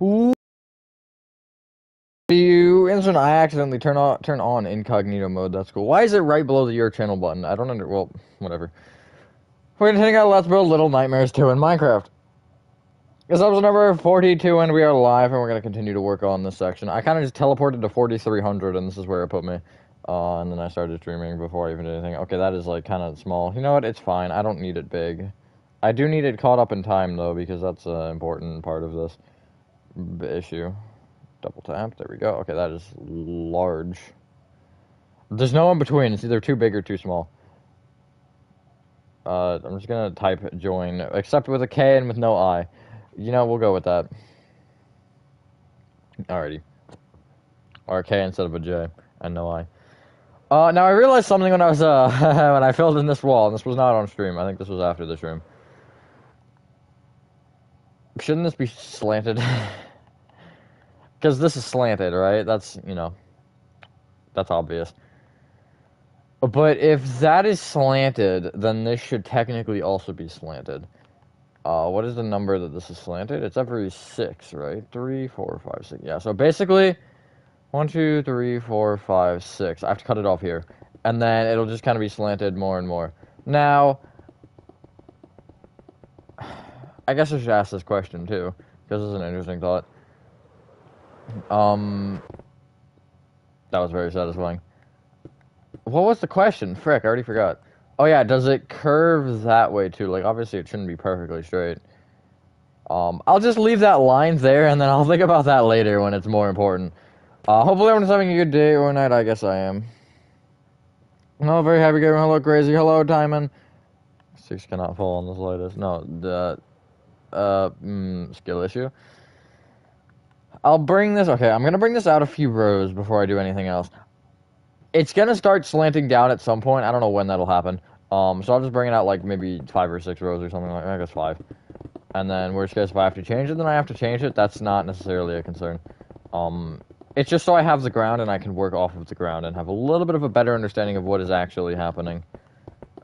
Ooh. You instant I accidentally turn on incognito mode. That's cool. Why is it right below the your channel button? I don't under. Well, whatever. We're gonna take out Let's Build Little Nightmares 2 in Minecraft. This episode number 42, and we are live, and we're gonna continue to work on this section. I kind of just teleported to 4300, and this is where it put me. And then I started streaming before I even did anything. Okay, that is like kind of small. You know what? It's fine. I don't need it big. I do need it caught up in time though, because that's an important part of this issue. Double tap. There we go. Okay, that is large. There's no in between. It's either too big or too small. I'm just gonna type join, except with a K and with no I. You know, we'll go with that. Alrighty. Or a K instead of a J and no I. Now I realized something when I was when I filled in this wall, and this was not on stream. I think this was after the stream. Shouldn't this be slanted? Because this is slanted, right? That's, you know, that's obvious. But if that is slanted, then this should technically also be slanted. What is the number that this is slanted? It's every 6, right? 3, 4, 5, 6. Yeah, so basically, 1, 2, 3, 4, 5, 6. I have to cut it off here. And then it'll just kind of be slanted more and more. Now, I guess I should ask this question, too. Because this is an interesting thought. That was very satisfying. What was the question? Frick, I already forgot. Oh yeah, does it curve that way too? Like, obviously it shouldn't be perfectly straight. I'll just leave that line there, and then I'll think about that later when it's more important. Hopefully everyone's having a good day or night. I guess I am. Hello, very happy gamer. Hello, crazy. Hello, Timon. 6 cannot fall on the slightest. No, the, skill issue. I'll bring this, okay, I'm gonna bring this out a few rows before I do anything else. It's gonna start slanting down at some point. I don't know when that'll happen. So I'll just bring it out like maybe 5 or 6 rows or something like that. I guess 5. And then worst case, if I have to change it, then I have to change it. That's not necessarily a concern. It's just so I have the ground and I can work off of the ground and have a little bit of a better understanding of what is actually happening.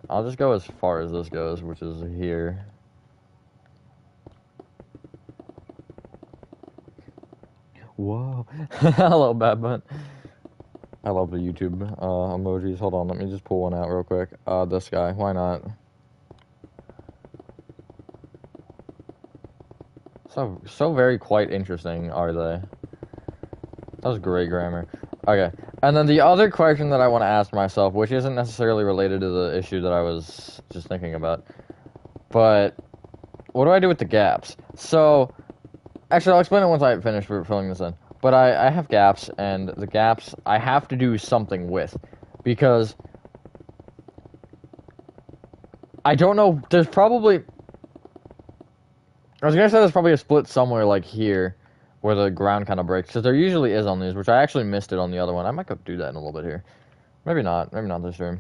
I'll just go as far as this goes, which is here. Whoa. Hello, Badbutt. I love the YouTube emojis. Hold on, let me just pull one out real quick. This guy, why not? So very quite interesting, are they? That was great grammar. Okay, and then the other question that I want to ask myself, which isn't necessarily related to the issue that I was just thinking about, but what do I do with the gaps? So, actually, I'll explain it once I finish filling this in. But I have gaps, and the gaps I have to do something with, because I don't know, there's probably, I was gonna say there's probably a split somewhere like here, where the ground kind of breaks, because there usually is on these, which I actually missed it on the other one. I might go do that in a little bit here. Maybe not this stream.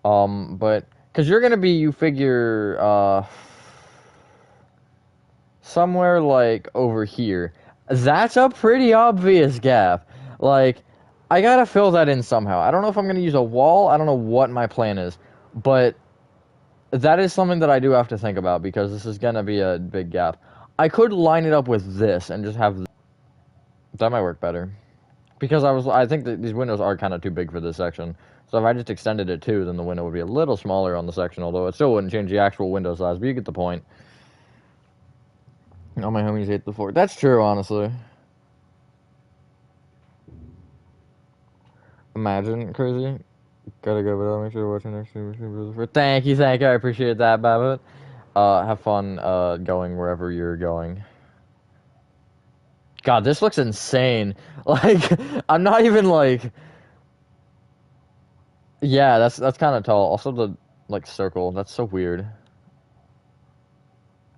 But, because you're gonna be, you figure, somewhere like over here. That's a pretty obvious gap. Like, I gotta fill that in somehow. I don't know if I'm gonna use a wall. I don't know what my plan is. But that is something that I do have to think about, because this is gonna be a big gap. I could line it up with this and just have... That might work better. Because I think that these windows are kind of too big for this section. So if I just extended it too, then the window would be a little smaller on the section, although it still wouldn't change the actual window size, but you get the point. All my homies hate the fork. That's true, honestly. Imagine, crazy. Gotta go, but I'll make sure to watch your next stream. Thank you, I appreciate that, Babbitt. Have fun, going wherever you're going. God, this looks insane. Like, I'm not even, like... Yeah, that's kind of tall. Also the, like, circle. That's so weird.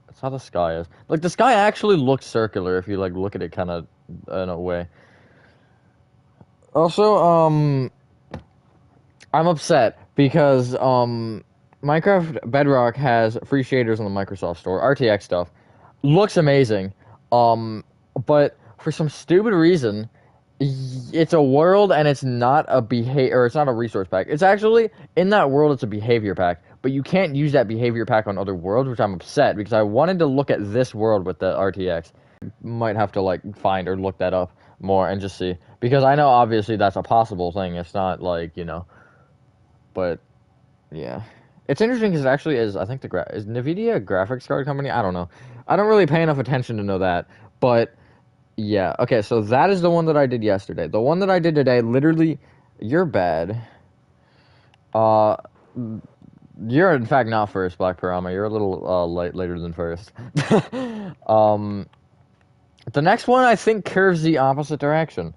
That's how the sky is. Like, the sky actually looks circular if you, like, look at it kind of in a way. Also, I'm upset because, Minecraft Bedrock has free shaders on the Microsoft Store. RTX stuff. Looks amazing. But for some stupid reason, it's a world and it's not a it's not a resource pack. It's actually, in that world, it's a behavior pack. But you can't use that behavior pack on other worlds, which I'm upset, because I wanted to look at this world with the RTX. Might have to like find or look that up more and just see, because I know obviously that's a possible thing. It's not like, but yeah, it's interesting because it actually is. I think is Nvidia a graphics card company? I don't know. I don't really pay enough attention to know that, but yeah. Okay, so that is the one that I did yesterday. The one that I did today, literally, you're bad. Uh, you're in fact not first, Black Parama. You're a little later than first. um. The next one, I think, curves the opposite direction,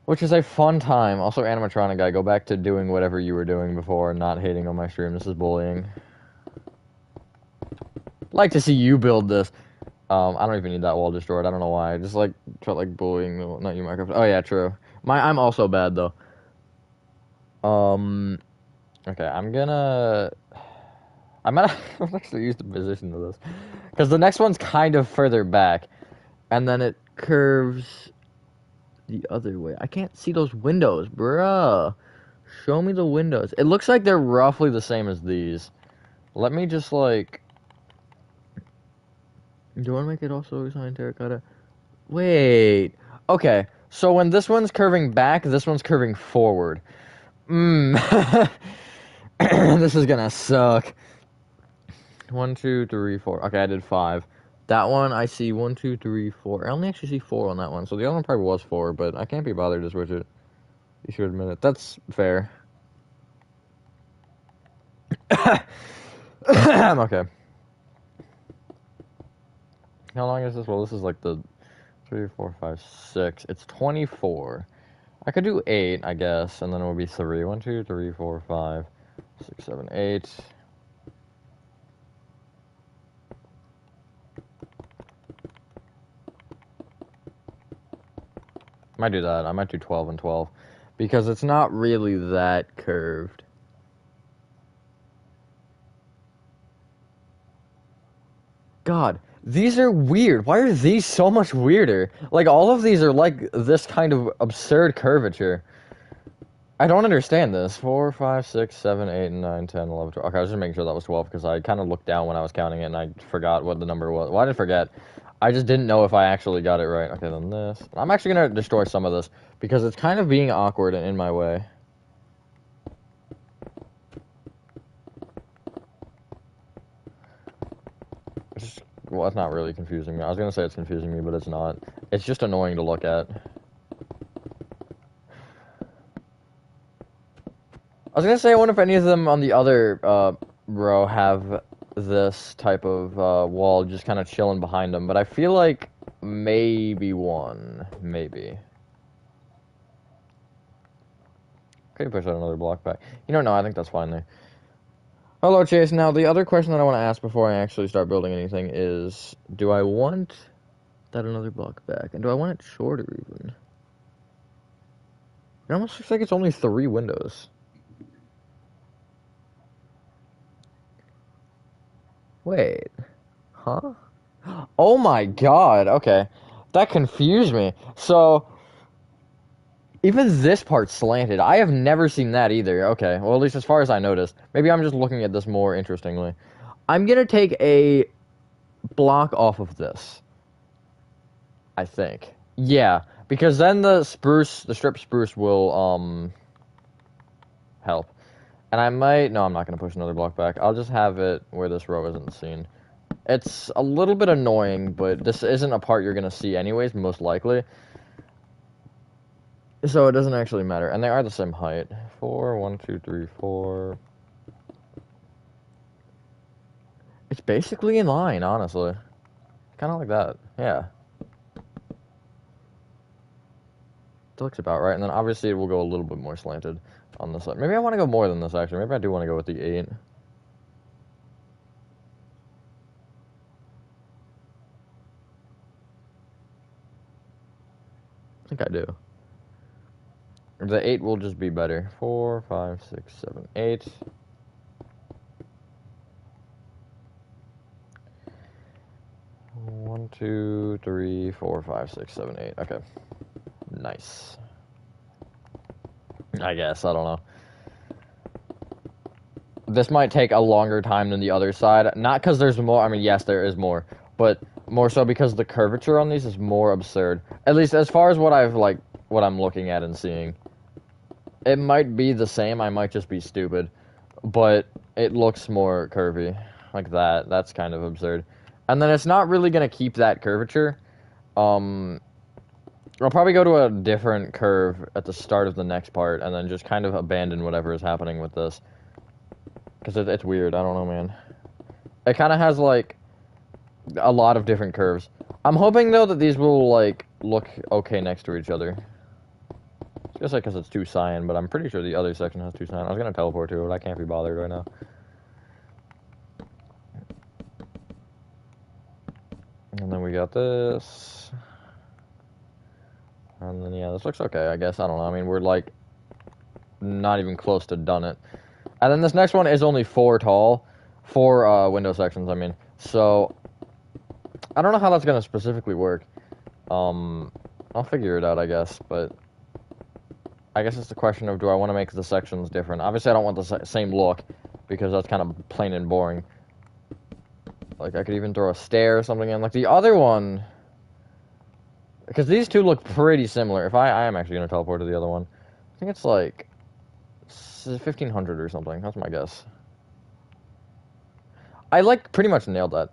which is a fun time. Also, animatronic guy, go back to doing whatever you were doing before and not hating on my stream. This is bullying. Like to see you build this. I don't even need that wall destroyed. I don't know why. I just, like, felt like bullying. Not you, Minecraft. Oh, yeah, true. I'm also bad, though. Okay, I might actually use the position of this. Because the next one's kind of further back. And then it curves the other way. I can't see those windows, bruh. Show me the windows. It looks like they're roughly the same as these. Let me just, like... Do you want to make it also sign terracotta? Wait. Okay, so when this one's curving back, this one's curving forward. This is gonna suck. 1, 2, 3, 4. Okay, I did 5. That one, I see 1, 2, 3, 4. I only actually see 4 on that one, so the other one probably was 4, but I can't be bothered to switch it. You should admit it. That's fair. Okay. How long is this? Well, this is like the 3, 4, 5, 6. It's 24. I could do 8, I guess, and then it would be 3. 1, 2, 3, 4, 5, 6, 7, 8. I might do that. I might do 12 and 12. Because it's not really that curved. God, these are weird. Why are these so much weirder? Like, all of these are like this kind of absurd curvature. I don't understand this. 4, 5, 6, 7, 8, 9, 10, 11, 12. Okay, I was just making sure that was 12 because I kind of looked down when I was counting it and I forgot what the number was. Well, I didn't forget. I just didn't know if I actually got it right. Okay, then this. I'm actually going to destroy some of this because it's kind of being awkward and in my way. Well, it's not really confusing me. I was going to say it's confusing me, but it's not. It's just annoying to look at. I was going to say, I wonder if any of them on the other row have this type of wall just kind of chilling behind them, but I feel like maybe one. Maybe. Could push out another block back. No, I think that's fine there. Hello, Chase. Now, the other question that I want to ask before I actually start building anything is, do I want that another block back? And do I want it shorter, even? It almost looks like it's only 3 windows. Wait. Huh? Oh my god, okay. That confused me. So, even this part's slanted. I have never seen that either. Okay, well, at least as far as I noticed. Maybe I'm just looking at this more interestingly. I'm gonna take a block off of this. I think. Yeah, because then the strip spruce will, help. And I might... No, I'm not gonna push another block back. I'll just have it where this row isn't seen. It's a little bit annoying, but this isn't a part you're gonna see anyways, most likely. So it doesn't actually matter. And they are the same height. 4, 1, 2, 3, 4. It's basically in line, honestly. Kind of like that. Yeah. That looks about right. And then obviously it will go a little bit more slanted on this side. Maybe I want to go more than this, actually. Maybe I do want to go with the 8. I think I do. The 8 will just be better. 4, 5, 6, 7, 8. One, 2, 3, 4, 5, 6, 7, 8. Okay. Nice. I guess. I don't know. This might take a longer time than the other side. Not because there's more. I mean, yes, there is more. But More so because the curvature on these is more absurd. At least as far as what I'm looking at and seeing. It might be the same, I might just be stupid. But it looks more curvy. Like that. That's kind of absurd. And then it's not really gonna keep that curvature. I'll probably go to a different curve at the start of the next part, and then just kind of abandon whatever is happening with this. Because it's weird, I don't know, man. It kind of has, like, a lot of different curves. I'm hoping, though, that these will, like, look okay next to each other. It's just like because it's 2 cyan, but I'm pretty sure the other section has 2 cyan. I was going to teleport to it, but I can't be bothered right now. And then we got this. And then, yeah, this looks okay, I guess. I don't know. I mean, we're, like, not even close to done it. And then this next one is only 4 tall. 4 window sections, I mean. So, I don't know how that's going to specifically work. I'll figure it out, I guess. But I guess it's the question of, do I want to make the sections different? Obviously, I don't want the same look, because that's kind of plain and boring. Like, I could even throw a stair or something in. Like, the other one... Because these two look pretty similar. If I am actually going to teleport to the other one. I think it's like 1,500 or something. That's my guess. I, like, pretty much nailed that.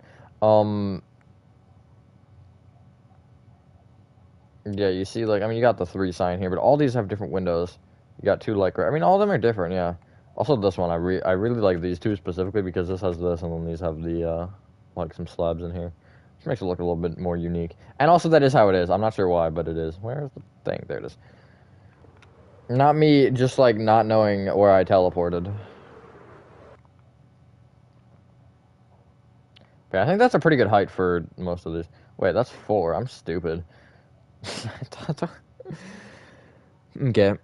Yeah, you see, like, I mean, you got the 3 sign here, but all these have different windows. You got 2, like, I mean, all of them are different, yeah. Also, this one, I really like these 2 specifically, because this has this, and then these have the, like, some slabs in here. Which makes it look a little bit more unique. And also, that is how it is. I'm not sure why, but it is. Where's the thing? There it is. Not me just, like, not knowing where I teleported. Okay, I think that's a pretty good height for most of these. Wait, that's 4. I'm stupid. Okay.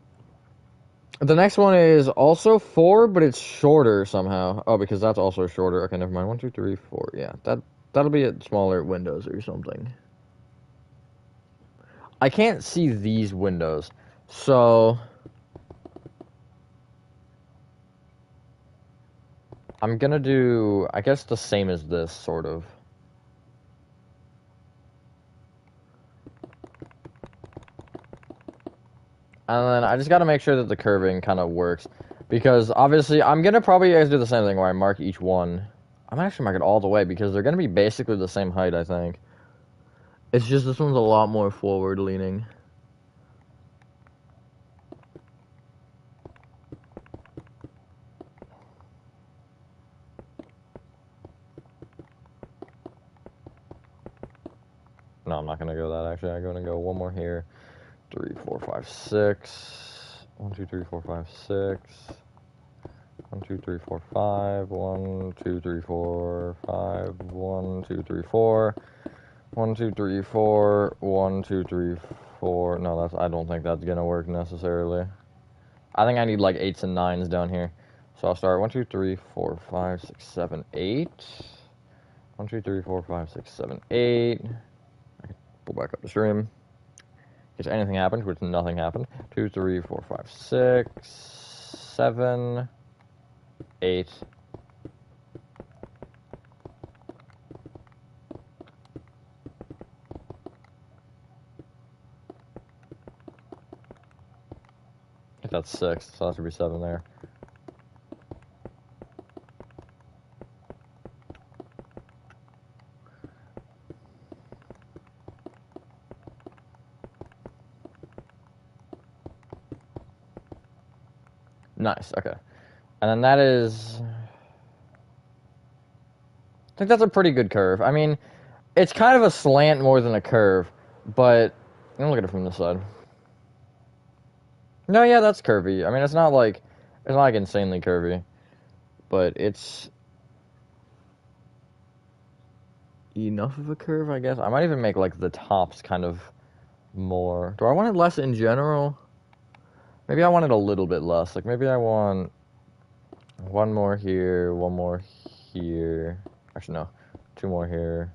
The next one is also 4, but it's shorter somehow. Oh, because that's also shorter. Okay, never mind. 1, 2, 3, 4. Yeah, that'll be at smaller windows or something. I can't see these windows, so I'm gonna do, I guess, the same as this, sort of. And then I just gotta make sure that the curving kind of works. Because, obviously, I'm gonna probably do the same thing where I mark each one. I'm actually mark it all the way, because they're gonna be basically the same height, I think. It's just this one's a lot more forward-leaning. No, I'm not gonna go that, actually. I'm gonna go one more here. 3, 4, 5, 6. 1, 2, 3, 4, 5, 6. 1, 2, 3, 4, 5. 1, 2, 3, 4, 5. 1, 2, 3, 4. 1, 2, 3, 4. 1, 2, 3, 4. No, I don't think that's gonna work necessarily. I think I need like 8s and 9s down here. So I'll start 1, 2, 3, 4, 5, 6, 7, 8. 1, 2, 3, 4, 5, 6, 7, 8. I can pull back up the stream. In case anything happens, which nothing happened. 2, 3, 4, 5, 6, 7, 8. If that's 6, so that should be 7 there. Nice, okay. And then that is... I think that's a pretty good curve. I mean, it's kind of a slant more than a curve, but... I'm gonna look at it from this side. No, yeah, that's curvy. I mean, it's not like insanely curvy, but it's enough of a curve, I guess. I might even make like the tops kind of more. Do I want it less in general? Maybe I want it a little bit less. Like maybe I want one more here, one more here. Actually, no, 2 more here,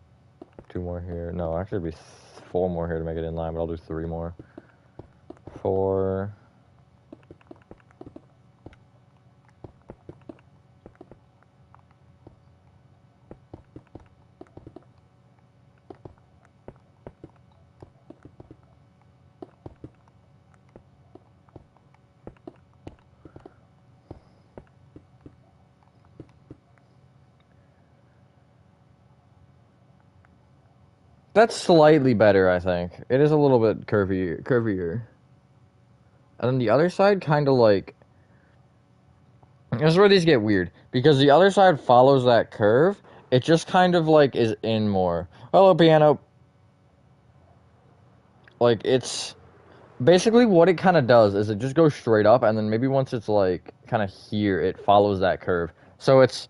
2 more here. No, actually, it'd be 4 more here to make it in line, but I'll do 3 more. 4. That's slightly better, I think. It is a little bit curvier. And then the other side kind of like... This is where these get weird. Because the other side follows that curve. It just kind of like is in more. Hello, piano. Like, it's... Basically, what it kind of does is it just goes straight up, and then maybe once it's, like, kind of here, it follows that curve. So it's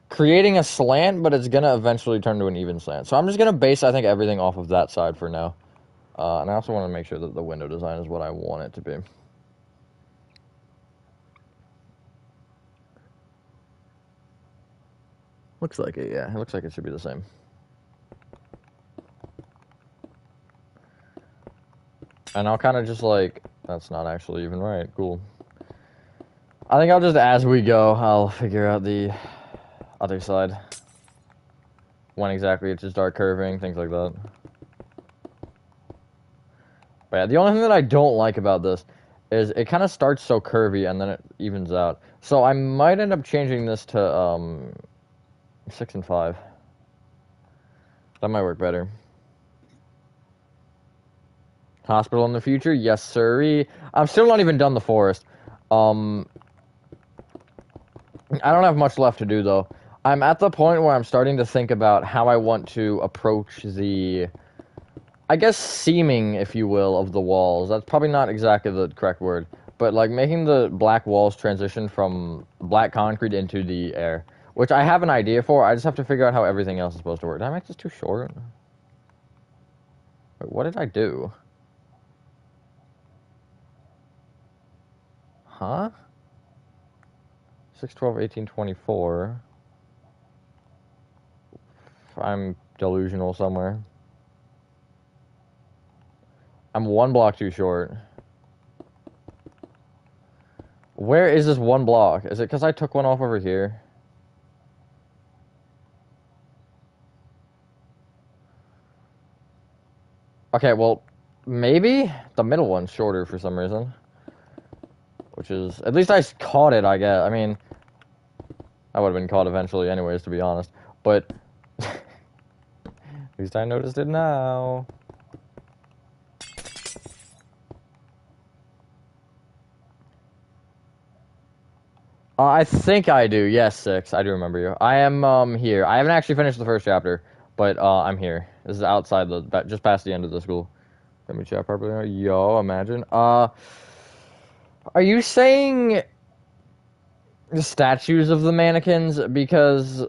creating a slant, but it's going to eventually turn to an even slant. So I'm just going to base, I think, everything off of that side for now. And I also want to make sure that the window design is what I want it to be. Looks like it, yeah. It looks like it should be the same. And I'll kind of just, like... That's not actually even right. Cool. I think I'll just, as we go, I'll figure out the other side. When exactly it should start curving, things like that. But yeah, the only thing that I don't like about this is it kind of starts so curvy and then it evens out. So I might end up changing this to 6 and 5. That might work better. Hospital in the future? Yes, sirree. I'm still not even done the forest. I don't have much left to do, though. I'm at the point where I'm starting to think about how I want to approach the, I guess, seaming, if you will, of the walls. That's probably not exactly the correct word. But, like, making the black walls transition from black concrete into the air. Which I have an idea for. I just have to figure out how everything else is supposed to work. Did I make this too short? Wait, what did I do? Huh? 6, 12, 18, 24. I'm delusional somewhere. I'm 1 block too short. Where is this 1 block? Is it because I took one off over here? Okay, well, maybe the middle one's shorter for some reason. Which is... At least I caught it, I guess. I mean... I would have been caught eventually anyways, to be honest. But... At least I noticed it now. I think I do. Yes, 6. I do remember you. I am, here. I haven't actually finished the first chapter, but, I'm here. This is outside the... just past the end of the school. Let me chat properly. Yo, imagine. Are you saying... the statues of the mannequins? Because...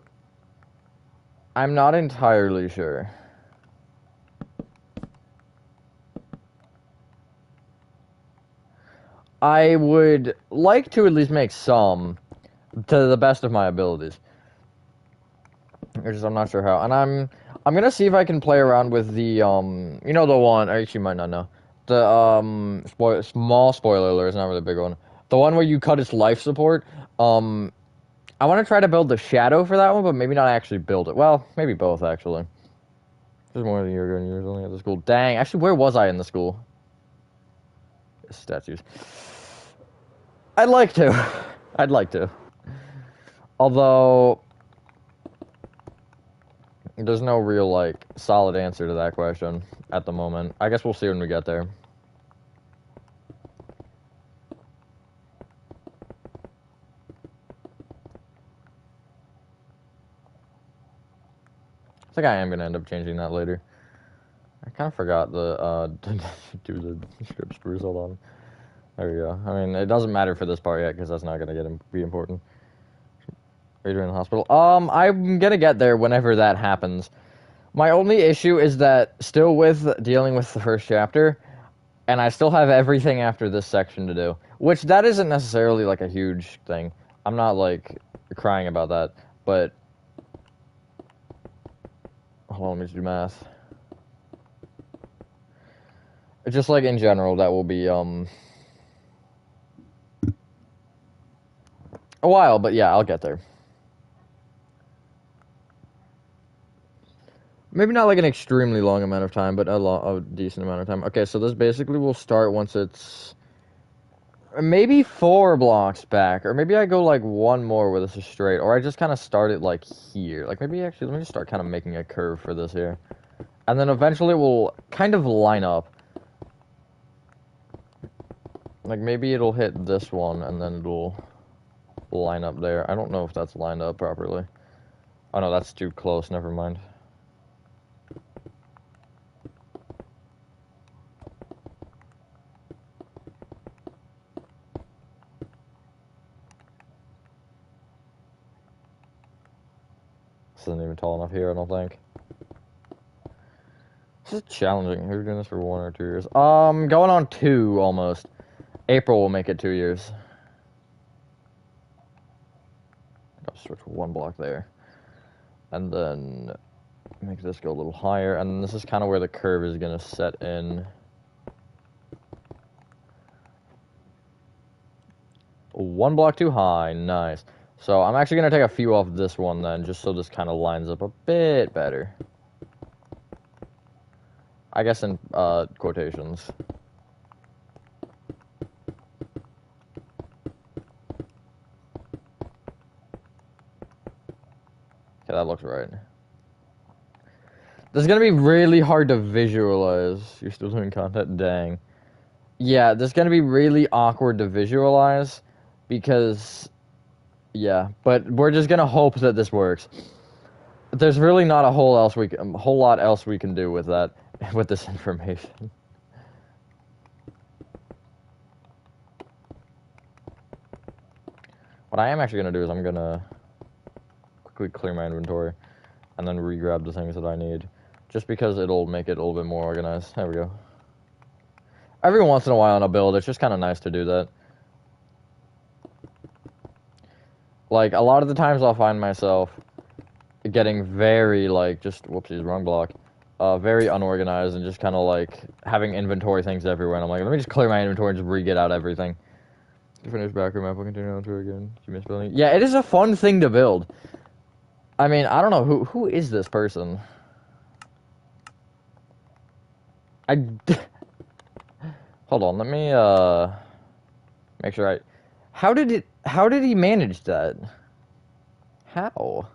I'm not entirely sure. I would like to at least make some, to the best of my abilities. I'm not sure how. And I'm gonna see if I can play around with the, you know the one, I actually might not know. The, small spoiler alert, it's not really a big one. The one where you cut its life support. I want to try to build the shadow for that one, but maybe not actually build it. Well, maybe both, actually. This is more than a year ago, and you were only at the school. Dang, actually, where was I in the school? Statues. I'd like to. I'd like to. Although... there's no real, like, solid answer to that question at the moment. I guess we'll see when we get there. I think I am going to end up changing that later. I kind of forgot the, to do the strip spruce. Hold on. There we go. I mean, it doesn't matter for this part yet, because that's not going to be important. Are you in the hospital? I'm going to get there whenever that happens. My only issue is that, still with dealing with the first chapter, and I still have everything after this section to do. Which, that isn't necessarily, like, a huge thing. I'm not, like, crying about that, but... hold on, let me just do math. Just, like, in general, that will be, a while, but yeah, I'll get there. Maybe not, like, an extremely long amount of time, but a decent amount of time. Okay, so this basically will start once it's... maybe 4 blocks back, or maybe I go, like, 1 more where this is straight, or I just kind of start it, like, here. Like, maybe, actually, let me just start kind of making a curve for this here. And then eventually it will kind of line up. Like, maybe it'll hit this one, and then it'll line up there. I don't know if that's lined up properly. Oh, no, that's too close. Never mind. This isn't even tall enough here, I don't think. This is challenging. We're doing this for 1 or 2 years. Going on 2, almost. April will make it 2 years. I'll switch 1 block there. And then make this go a little higher. And this is kind of where the curve is going to set in. 1 block too high. Nice. So I'm actually going to take a few off this one then, just so this kind of lines up a bit better. I guess in quotations. Okay, that looks right. This is going to be really hard to visualize. You're still doing content? Dang. Yeah, this is going to be really awkward to visualize because, yeah, but we're just going to hope that this works. There's really not a whole lot else we can do with that, with this information. What I am actually going to do is I'm going to quickly clear my inventory and then re-grab the things that I need. Just because it'll make it a little bit more organized. There we go. Every once in a while on a build, it's just kind of nice to do that. Like, a lot of the times I'll find myself getting very, like, just, whoopsies, wrong block. Very unorganized and just kind of, like, having inventory things everywhere. And I'm like, let me just clear my inventory and just re-get out everything. You finish backroom map, we'll continue on through again. You miss building? Yeah, it is a fun thing to build. I mean, I don't know, who is this person? Hold on, let me, make sure I... How did he manage that? How?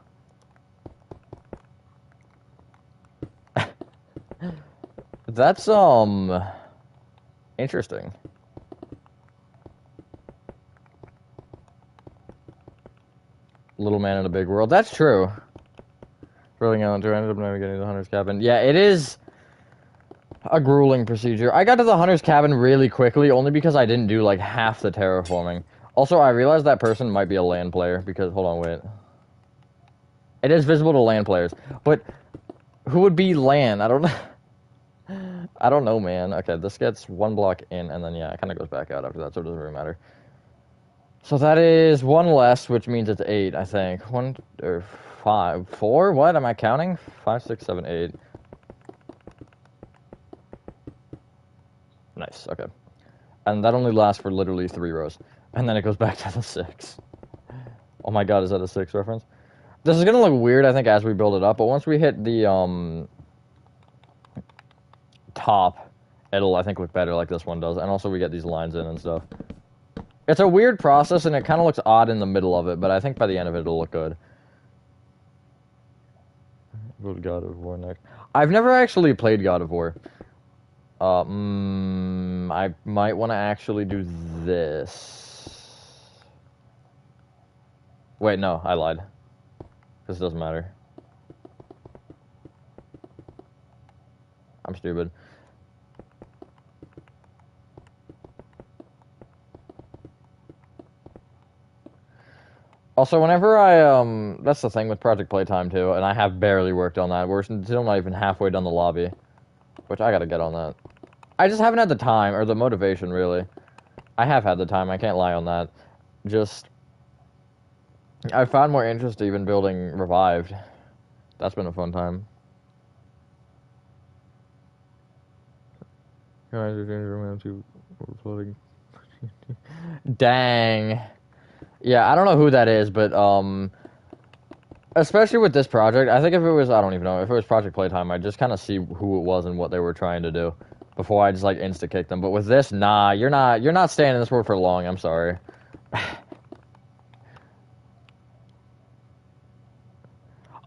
That's, interesting. Little man in a big world. That's true. Rolling out to ended up never getting to the hunter's cabin. Yeah, it is a grueling procedure. I got to the hunter's cabin really quickly, only because I didn't do, like, half the terraforming. Also, I realized that person might be a LAN player, because, hold on, wait. It is visible to LAN players, but who would be LAN? I don't know. I don't know, man. Okay, this gets 1 block in, and then, yeah, it kind of goes back out after that, so it doesn't really matter. So that is 1 less, which means it's 8, I think. 1, or 5, 4? What? Am I counting? 5, 6, 7, 8. Nice, okay. And that only lasts for literally 3 rows. And then it goes back to the 6. Oh my god, is that a 6 reference? This is gonna look weird, I think, as we build it up, but once we hit the, top, it'll, I think, look better like this one does. And also we get these lines in and stuff. It's a weird process, and it kind of looks odd in the middle of it, but I think by the end of it, it'll look good. Go to God of War next. I've never actually played God of War. I might want to actually do this. Wait, no, I lied. This doesn't matter. I'm stupid. Also, whenever that's the thing with Project Playtime, too, and I have barely worked on that. We're still not even halfway done the lobby, which I gotta get on that. I just haven't had the time, or the motivation, really. I have had the time, I can't lie on that. Just, I found more interest even building Revived. That's been a fun time. Dang. Yeah, I don't know who that is, but, especially with this project, I think if it was, I don't even know, if it was Project Playtime, I'd just kind of see who it was and what they were trying to do before I just, like, insta-kick them. But with this, nah, you're not staying in this world for long, I'm sorry.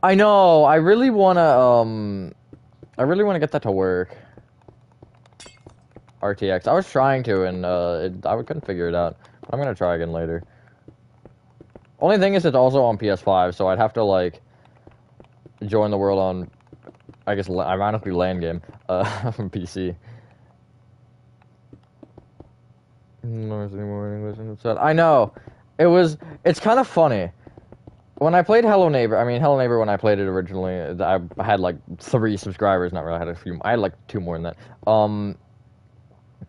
I know, I really want to, I really want to get that to work. RTX. I was trying to, and I couldn't figure it out. But I'm gonna try again later. Only thing is, it's also on PS5, so I'd have to like join the world on, I guess, ironically, LAN game from PC. No, any more English in the chat. I know. It's kind of funny. When I played Hello Neighbor, Hello Neighbor, when I played it originally, I had like 3 subscribers. Not really. I had a few. I had like 2 more than that.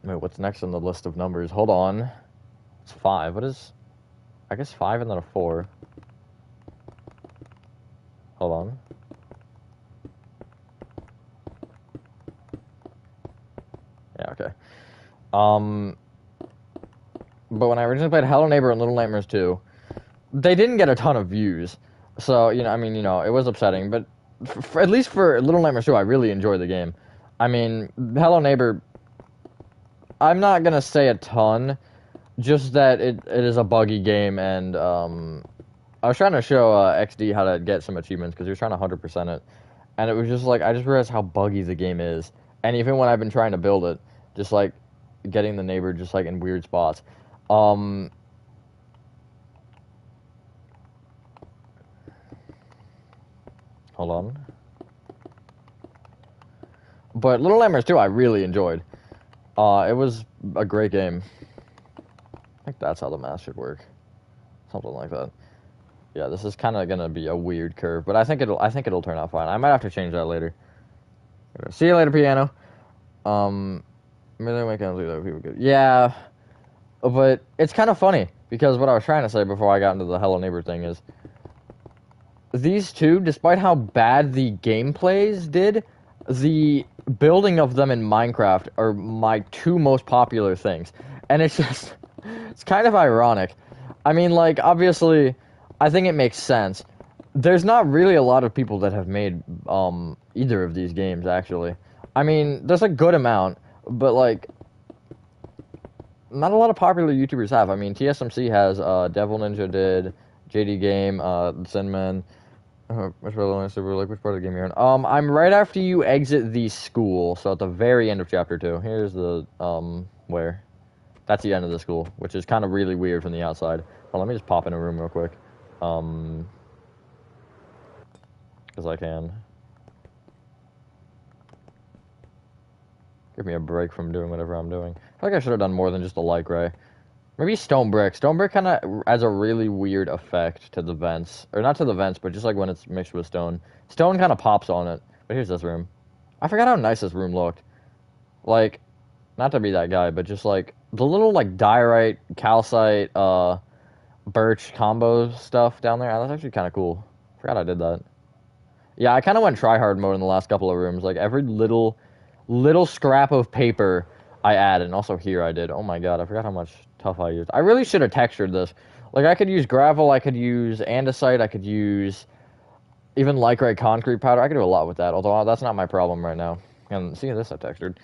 Wait, what's next on the list of numbers? Hold on. It's 5. What is? I guess 5 and then a 4. Hold on. Yeah. Okay. But when I originally played Hello Neighbor and Little Nightmares 2, they didn't get a ton of views. So, it was upsetting. But at least for Little Nightmares 2, I really enjoyed the game. Hello Neighbor, I'm not going to say a ton, just that it is a buggy game, and I was trying to show XD how to get some achievements, because he was trying to 100% it. And it was just like, I just realized how buggy the game is. And even when I've been trying to build it, just like getting the neighbor just like in weird spots. Hold on. But Little Nightmares 2 I really enjoyed. It was a great game. I think that's how the math should work. Something like that. Yeah, this is kind of gonna be a weird curve, but I think it'll turn out fine. I might have to change that later. See you later, piano. Really make people good. Yeah, but it's kind of funny because what I was trying to say before I got into the Hello Neighbor thing is these two, despite how bad the gameplays did, the building of them in Minecraft are my 2 most popular things, and it's just it's kind of ironic. Like, obviously, I think it makes sense. There's not really a lot of people that have made either of these games, actually. There's a good amount, but like not a lot of popular YouTubers have. TSMC has, Devil Ninja did, JD Game, Zinman. Which part of the game you're in? I'm right after you exit the school, so at the very end of chapter 2. Here's the where. That's the end of the school, which is kind of really weird from the outside. Well, let me just pop in a room real quick. Because I can. Give me a break from doing whatever I'm doing. I feel like I should have done more than just a light gray. Maybe stone brick. Stone brick kind of adds a really weird effect to the vents. Or not to the vents, but just like when it's mixed with stone. Stone kind of pops on it. But here's this room. I forgot how nice this room looked. Like, not to be that guy, but just like the little like diorite, calcite, birch combo stuff down there. That's actually kind of cool. Forgot I did that. Yeah, I kind of went tryhard mode in the last couple of rooms. Like every little scrap of paper I added, and also here I did. Oh my god, I forgot how much tuff I used. I really should have textured this. Like I could use gravel, I could use andesite, I could use even light-gray concrete powder. I could do a lot with that, although that's not my problem right now. And see this I textured.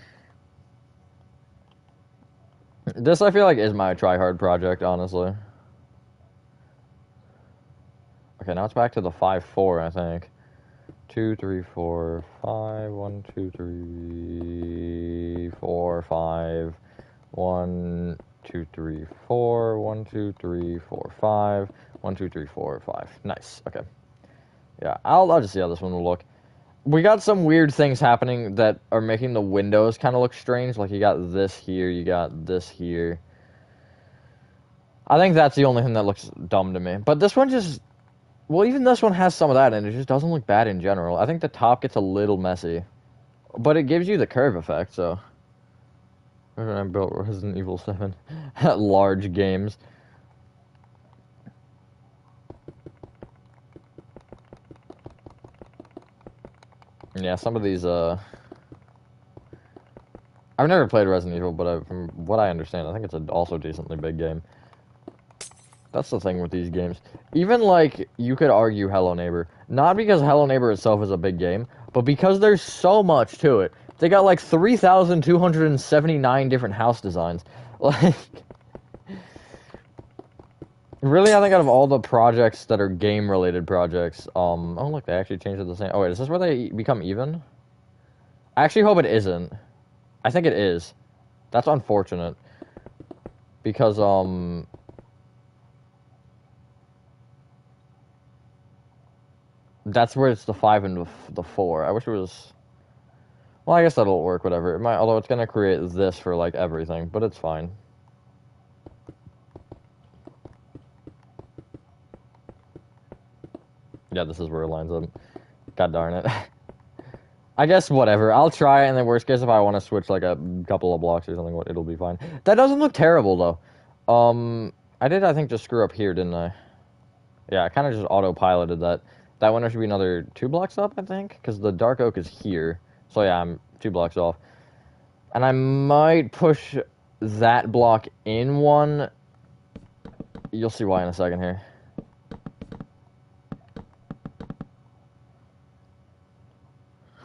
This I feel like is my tryhard project, honestly. Okay, now it's back to the 5-4, I think. 2, 3, 4, 5. 1, 2, 3, 4, 5. 1, 2, 3, 4. 1, 2, 3, 4, 5. 1, 2, 3, 4, 5. Nice. Okay. Yeah, I'll just see how this one will look. We got some weird things happening that are making the windows kind of look strange. Like, you got this here, you got this here. I think that's the only thing that looks dumb to me. But this one just... Well, even this one has some of that, and it just doesn't look bad in general. I think the top gets a little messy. But it gives you the curve effect, so... I built Resident Evil 7. Large games. Yeah, some of these, I've never played Resident Evil, but from what I understand, I think it's also a decently big game. That's the thing with these games. Even, like, you could argue Hello Neighbor. Not because Hello Neighbor itself is a big game, but because there's so much to it. They got, like, 3,279 different house designs. Like... Really, I think out of all the projects that are game-related projects, oh, look, they actually changed it the same... Oh, wait, is this where they become even? I actually hope it isn't. I think it is. That's unfortunate. Because, that's where it's the 5 and the 4. I wish it was... Well, I guess that'll work, whatever. It might, although it's gonna create this for, like, everything, but it's fine. Yeah, this is where it lines up. God darn it. I guess whatever. I'll try it, and then worst case, if I want to switch, like, a couple of blocks or something, it'll be fine. That doesn't look terrible, though. I did, I think, just screw up here, didn't I? Yeah, I kind of just auto-piloted that. That window should be another 2 blocks up, I think, because the dark oak is here. So yeah, I'm 2 blocks off. And I might push that block in one. You'll see why in a second here.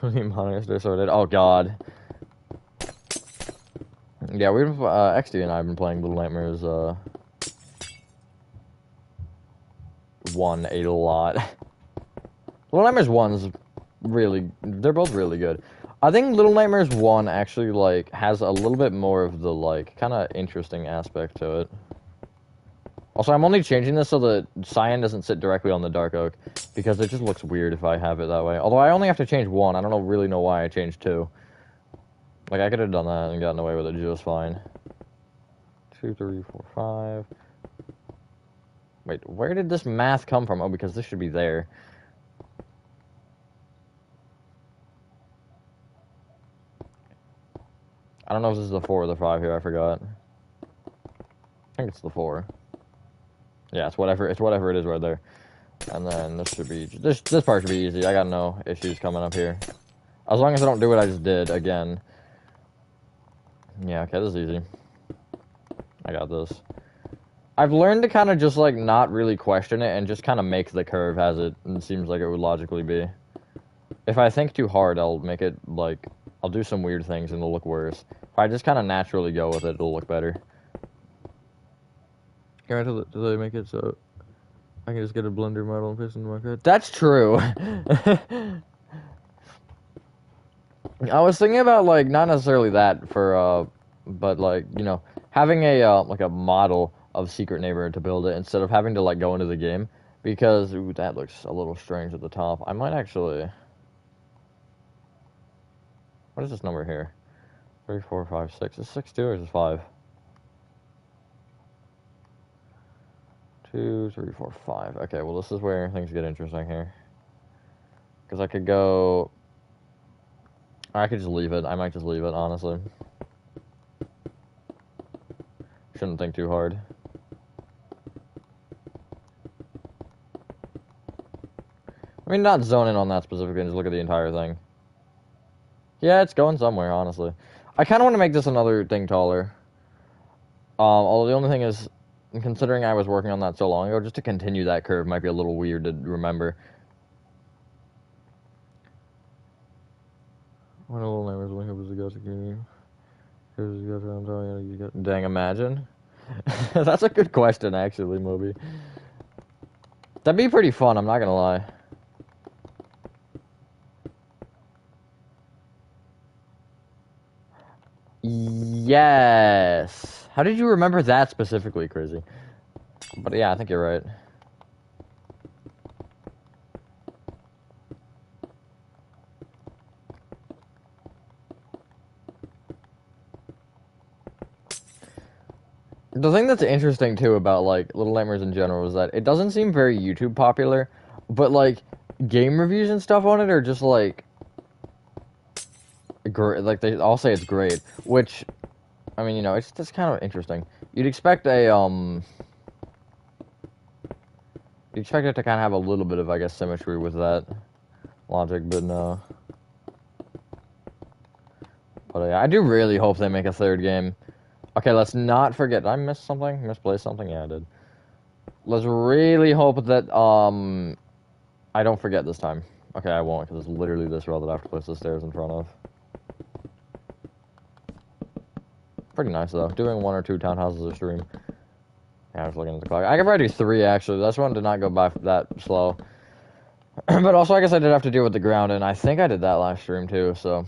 Monitors are sorted. Oh god. Yeah, we've XD and I have been playing Little Nightmares 1 a lot. Little Nightmares 1's really, they're both really good. I think Little Nightmares 1 actually, like, has a little bit more of the, like, kind of interesting aspect to it. Also, I'm only changing this so the cyan doesn't sit directly on the dark oak, because it just looks weird if I have it that way. Although I only have to change 1, I don't really know why I changed 2. Like, I could have done that and gotten away with it just fine. 2, 3, 4, 5. Wait, where did this math come from? Oh, because this should be there. I don't know if this is the 4 or the 5 here, I forgot. I think it's the 4. Yeah, it's whatever it is right there. And then this should be, this part should be easy. I got no issues coming up here. As long as I don't do what I just did again. Yeah, okay, this is easy. I got this. I've learned to kind of just, like, not really question it and just kind of make the curve as it seems like it would logically be. If I think too hard, I'll make it, like, I'll do some weird things and it'll look worse. If I just kind of naturally go with it, it'll look better. Do they make it so I can just get a blender model and paste it in my code? That's true. I was thinking about, like, not necessarily that for, but, like, you know, having a, like, a model of Secret Neighbor to build it instead of having to, like, go into the game. Because, ooh, that looks a little strange at the top. I might actually... What is this number here? 3, 4, 5, 6. Is 6 2 or is it 5? 2, 3, 4, 5. Okay, well, this is where things get interesting here. Because I could go... I could just leave it. I might just leave it, honestly. Shouldn't think too hard. I mean, not zone in on that specifically and just look at the entire thing. Yeah, it's going somewhere, honestly. I kind of want to make this another thing taller. Although the only thing is, considering I was working on that so long ago, just to continue that curve might be a little weird to remember. What a little neighbors link up as a gotcha community. Here's a gotcha, I'm telling you, dang, imagine. That's a good question, actually, Moby. That'd be pretty fun, I'm not gonna lie. Yes. How did you remember that specifically, Crazy? But yeah, I think you're right. The thing that's interesting, too, about, like, Little Nightmares in general is that it doesn't seem very YouTube popular, but, like, game reviews and stuff on it are just, like, like, they all say it's great, which, I mean, you know, it's just kind of interesting. You'd expect a, you'd expect it to kind of have a little bit of, I guess, symmetry with that logic, but no. But yeah, I do really hope they make a third game. Okay, let's not forget. Did I miss something? Misplaced something? Yeah, I did. Let's really hope that, I don't forget this time. Okay, I won't, because it's literally this row that I have to place the stairs in front of. Pretty nice, though. Doing 1 or 2 townhouses a stream. Yeah, I was looking at the clock. I could probably do 3, actually. This one did not go by that slow. But also, I guess I did have to deal with the ground, and I think I did that last stream, too, so...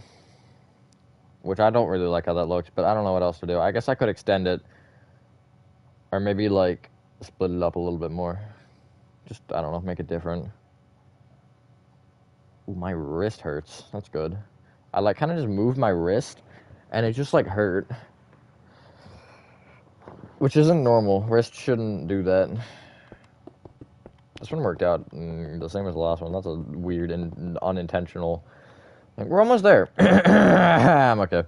which I don't really like how that looks, but I don't know what else to do. I guess I could extend it, or maybe, like, split it up a little bit more. Just, I don't know, make it different. Ooh, my wrist hurts. That's good. I, like, kind of just moved my wrist, and it just, like, hurt. Which isn't normal. Wrist shouldn't do that. This one worked out the same as the last one. That's a weird and unintentional... Like, we're almost there. I'm okay.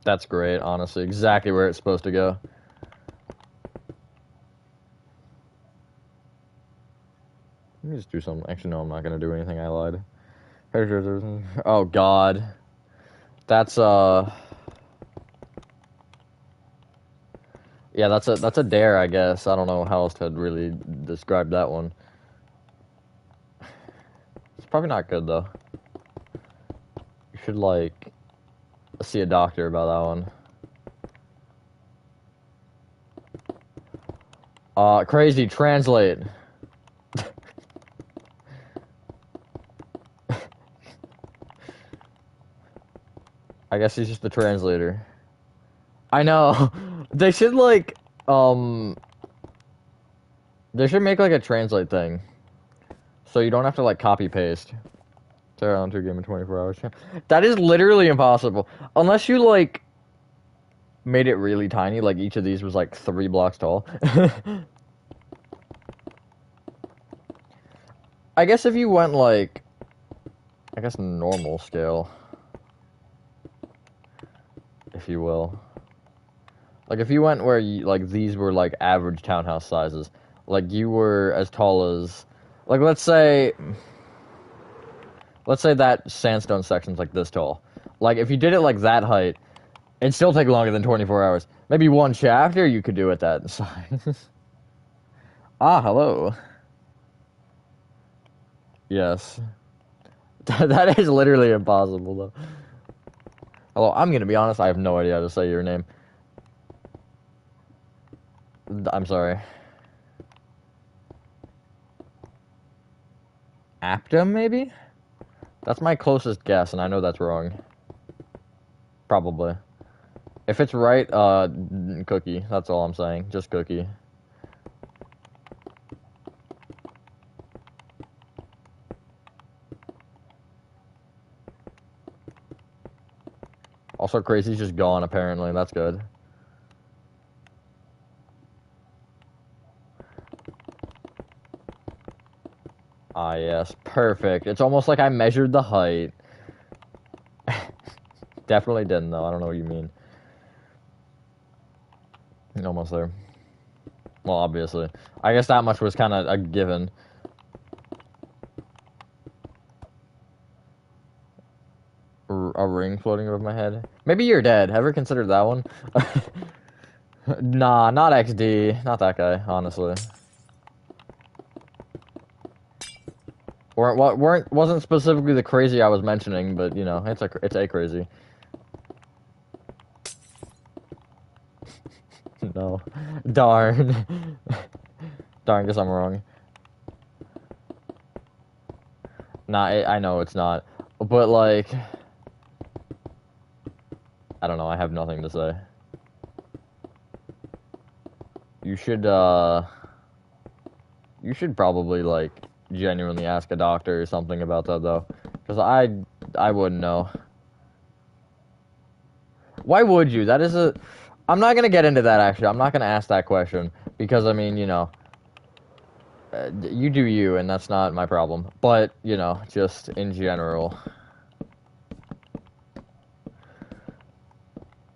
That's great, honestly. Exactly where it's supposed to go. Let me just do something. Actually, no, I'm not gonna do anything. I lied. Oh, God. That's, yeah, that's a dare, I guess. I don't know how else to really describe that one. It's probably not good, though. You should, like, see a doctor about that one. Crazy, translate. I guess he's just the translator. I know. They should, like, they should make, like, a translate thing. So you don't have to, like, copy-paste. Tear on 2 game in 24 hours. That is literally impossible. Unless you, like, made it really tiny, like each of these was, like, 3 blocks tall. I guess if you went, like, I guess normal scale. If you will. Like, if you went where, you, like, these were, like, average townhouse sizes. Like, you were as tall as... Like, let's say that sandstone section's, like, this tall. Like, if you did it, like, that height, it'd still take longer than 24 hours. Maybe one chapter you could do at that size. Ah, hello. Yes. That is literally impossible, though. Hello, I'm gonna be honest, I have no idea how to say your name. I'm sorry. Aptum, maybe? That's my closest guess, and I know that's wrong. Probably. If it's right, Cookie. That's all I'm saying. Just Cookie. Also, Crazy's just gone, apparently. That's good. Ah, yes. Perfect. It's almost like I measured the height. Definitely didn't, though. I don't know what you mean. Almost there. Well, obviously. I guess that much was kind of a given. A ring floating above my head. Maybe you're dead. Ever considered that one? Nah, not XD. Not that guy, honestly. Wasn't specifically the crazy I was mentioning, but you know, it's a crazy. No. Darn. Darn, guess I'm wrong. Nah, I know it's not. But, like... I don't know, I have nothing to say. You should probably, like, genuinely ask a doctor or something about that, though. Because I wouldn't know. Why would you? That is a... I'm not gonna get into that, actually. I'm not gonna ask that question. Because, I mean, you know... you do you, and that's not my problem. But, you know, just in general.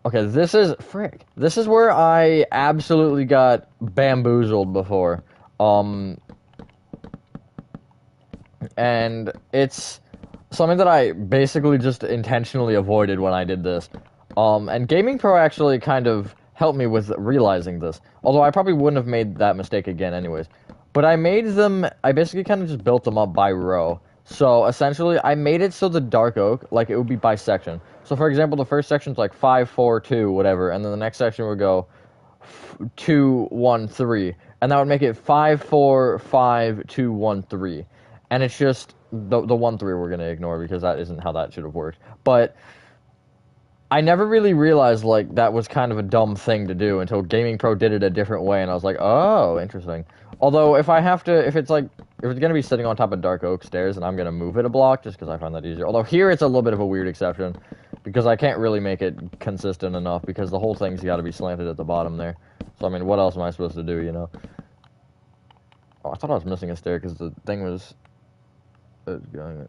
Okay, this is... Frick. This is where I absolutely got bamboozled before. And it's something that I basically just intentionally avoided when I did this. And Gaming Pro actually kind of helped me with realizing this. Although I probably wouldn't have made that mistake again anyways. But I basically kind of just built them up by row. So essentially, I made it so the dark oak, like it would be by section. So for example, the first section's like 5, 4, 2, whatever, and then the next section would go 2, 1, 3, and that would make it 5, 4, 5, 2, 1, 3, and it's just the 1, 3 we're gonna ignore because that isn't how that should have worked. But I never really realized like that was kind of a dumb thing to do until Gaming Pro did it a different way, and I was like, oh, interesting. Although if I have to, if it's gonna be sitting on top of Dark Oak stairs, and I'm gonna move it a block just because I find that easier. Although here it's a little bit of a weird exception because I can't really make it consistent enough because the whole thing's got to be slanted at the bottom there. So I mean, what else am I supposed to do? You know? Oh, I thought I was missing a stair because the thing was going.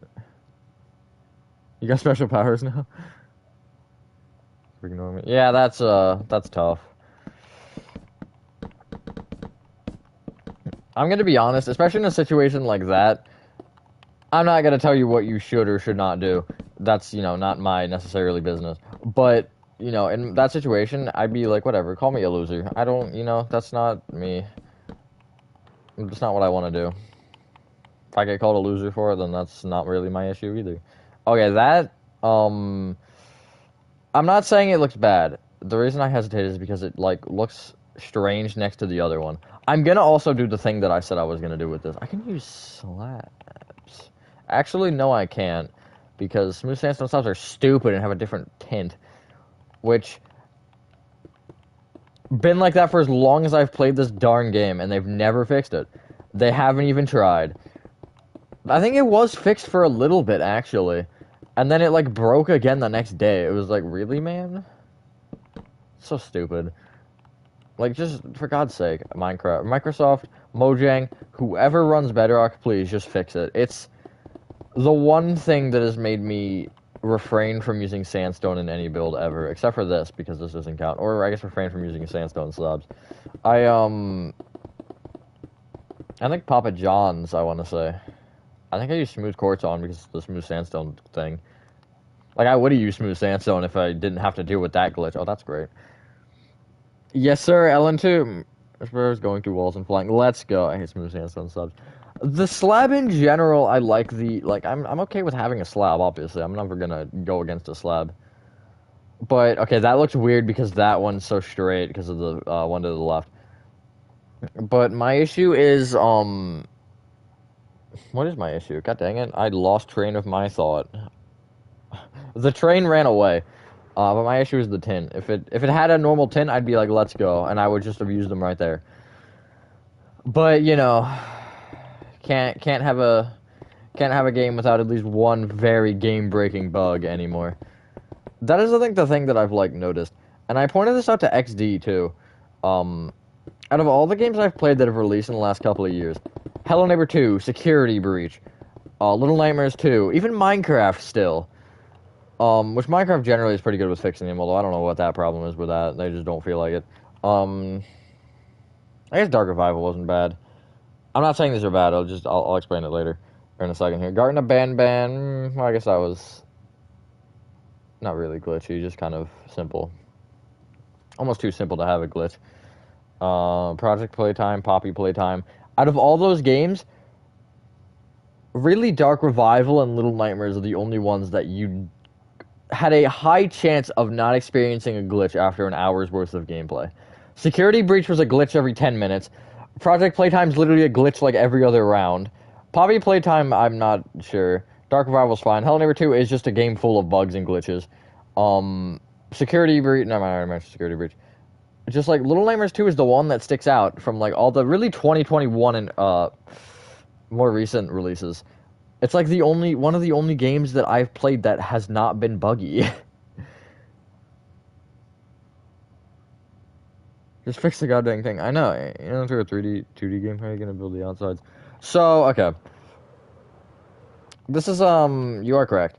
You got special powers now? Ignore me. Yeah, that's tough. I'm gonna be honest, especially in a situation like that, I'm not gonna tell you what you should or should not do. That's, you know, not my necessarily business. But, you know, in that situation, I'd be like, whatever, call me a loser. I don't, you know, that's not me. That's not what I want to do. If I get called a loser for it, then that's not really my issue either. Okay, that, I'm not saying it looks bad. The reason I hesitate is because it, like, looks strange next to the other one. I'm gonna also do the thing that I said I was gonna do with this. I can use slabs. Actually, no, I can't. Because smooth sandstone slabs are stupid and have a different tint. Which, been like that for as long as I've played this darn game, and they've never fixed it. They haven't even tried. I think it was fixed for a little bit, actually. And then it, like, broke again the next day. It was like, really, man? So stupid. Like, just, for God's sake, Minecraft. Microsoft, Mojang, whoever runs Bedrock, please, just fix it. It's the one thing that has made me refrain from using sandstone in any build ever, except for this, because this doesn't count. Or, I guess, refrain from using sandstone slabs. I think Papa John's, I want to say. I think I used smooth quartz on because of the smooth sandstone thing. Like, I would have used smooth sandstone if I didn't have to deal with that glitch. Oh, that's great. Yes, sir, Ellen2. Spurs going through walls and flying. Let's go. I hate smooth sandstone slabs. The slab in general, I like I'm okay with having a slab, obviously. I'm never gonna go against a slab. But, okay, that looks weird because that one's so straight because of the one to the left. But my issue is, what is my issue? God dang it. I lost train of my thought. The train ran away. But my issue is the tin. If it had a normal tin, I'd be like, let's go, and I would just have used them right there. But, you know, can't have a game without at least one very game-breaking bug anymore. That is, I think, the thing that I've, like, noticed. And I pointed this out to XD, too. Out of all the games I've played that have released in the last couple of years, Hello Neighbor 2, Security Breach, Little Nightmares 2, even Minecraft still. Which Minecraft generally is pretty good with fixing them, although I don't know what that problem is with that. They just don't feel like it. I guess Dark Revival wasn't bad. I'm not saying these are bad, I'll explain it later, or in a second here. Garten of Banban, well, I guess that was not really glitchy, just kind of simple. Almost too simple to have a glitch. Project Playtime, Poppy Playtime. Out of all those games, really Dark Revival and Little Nightmares are the only ones that you had a high chance of not experiencing a glitch after an hour's worth of gameplay. Security Breach was a glitch every 10 minutes. Project Playtime's literally a glitch like every other round. Poppy Playtime, I'm not sure. Dark Revival's fine. Hello Neighbor 2 is just a game full of bugs and glitches. Security Breach, no, I mentioned Security Breach. Just like Little Nightmares 2 is the one that sticks out from like all the really 2021 and more recent releases. It's like one of the only games that I've played that has not been buggy. Just fix the goddamn thing. I know. You know, through a 2D game, how are you gonna build the outsides? So, okay. This is, you are correct.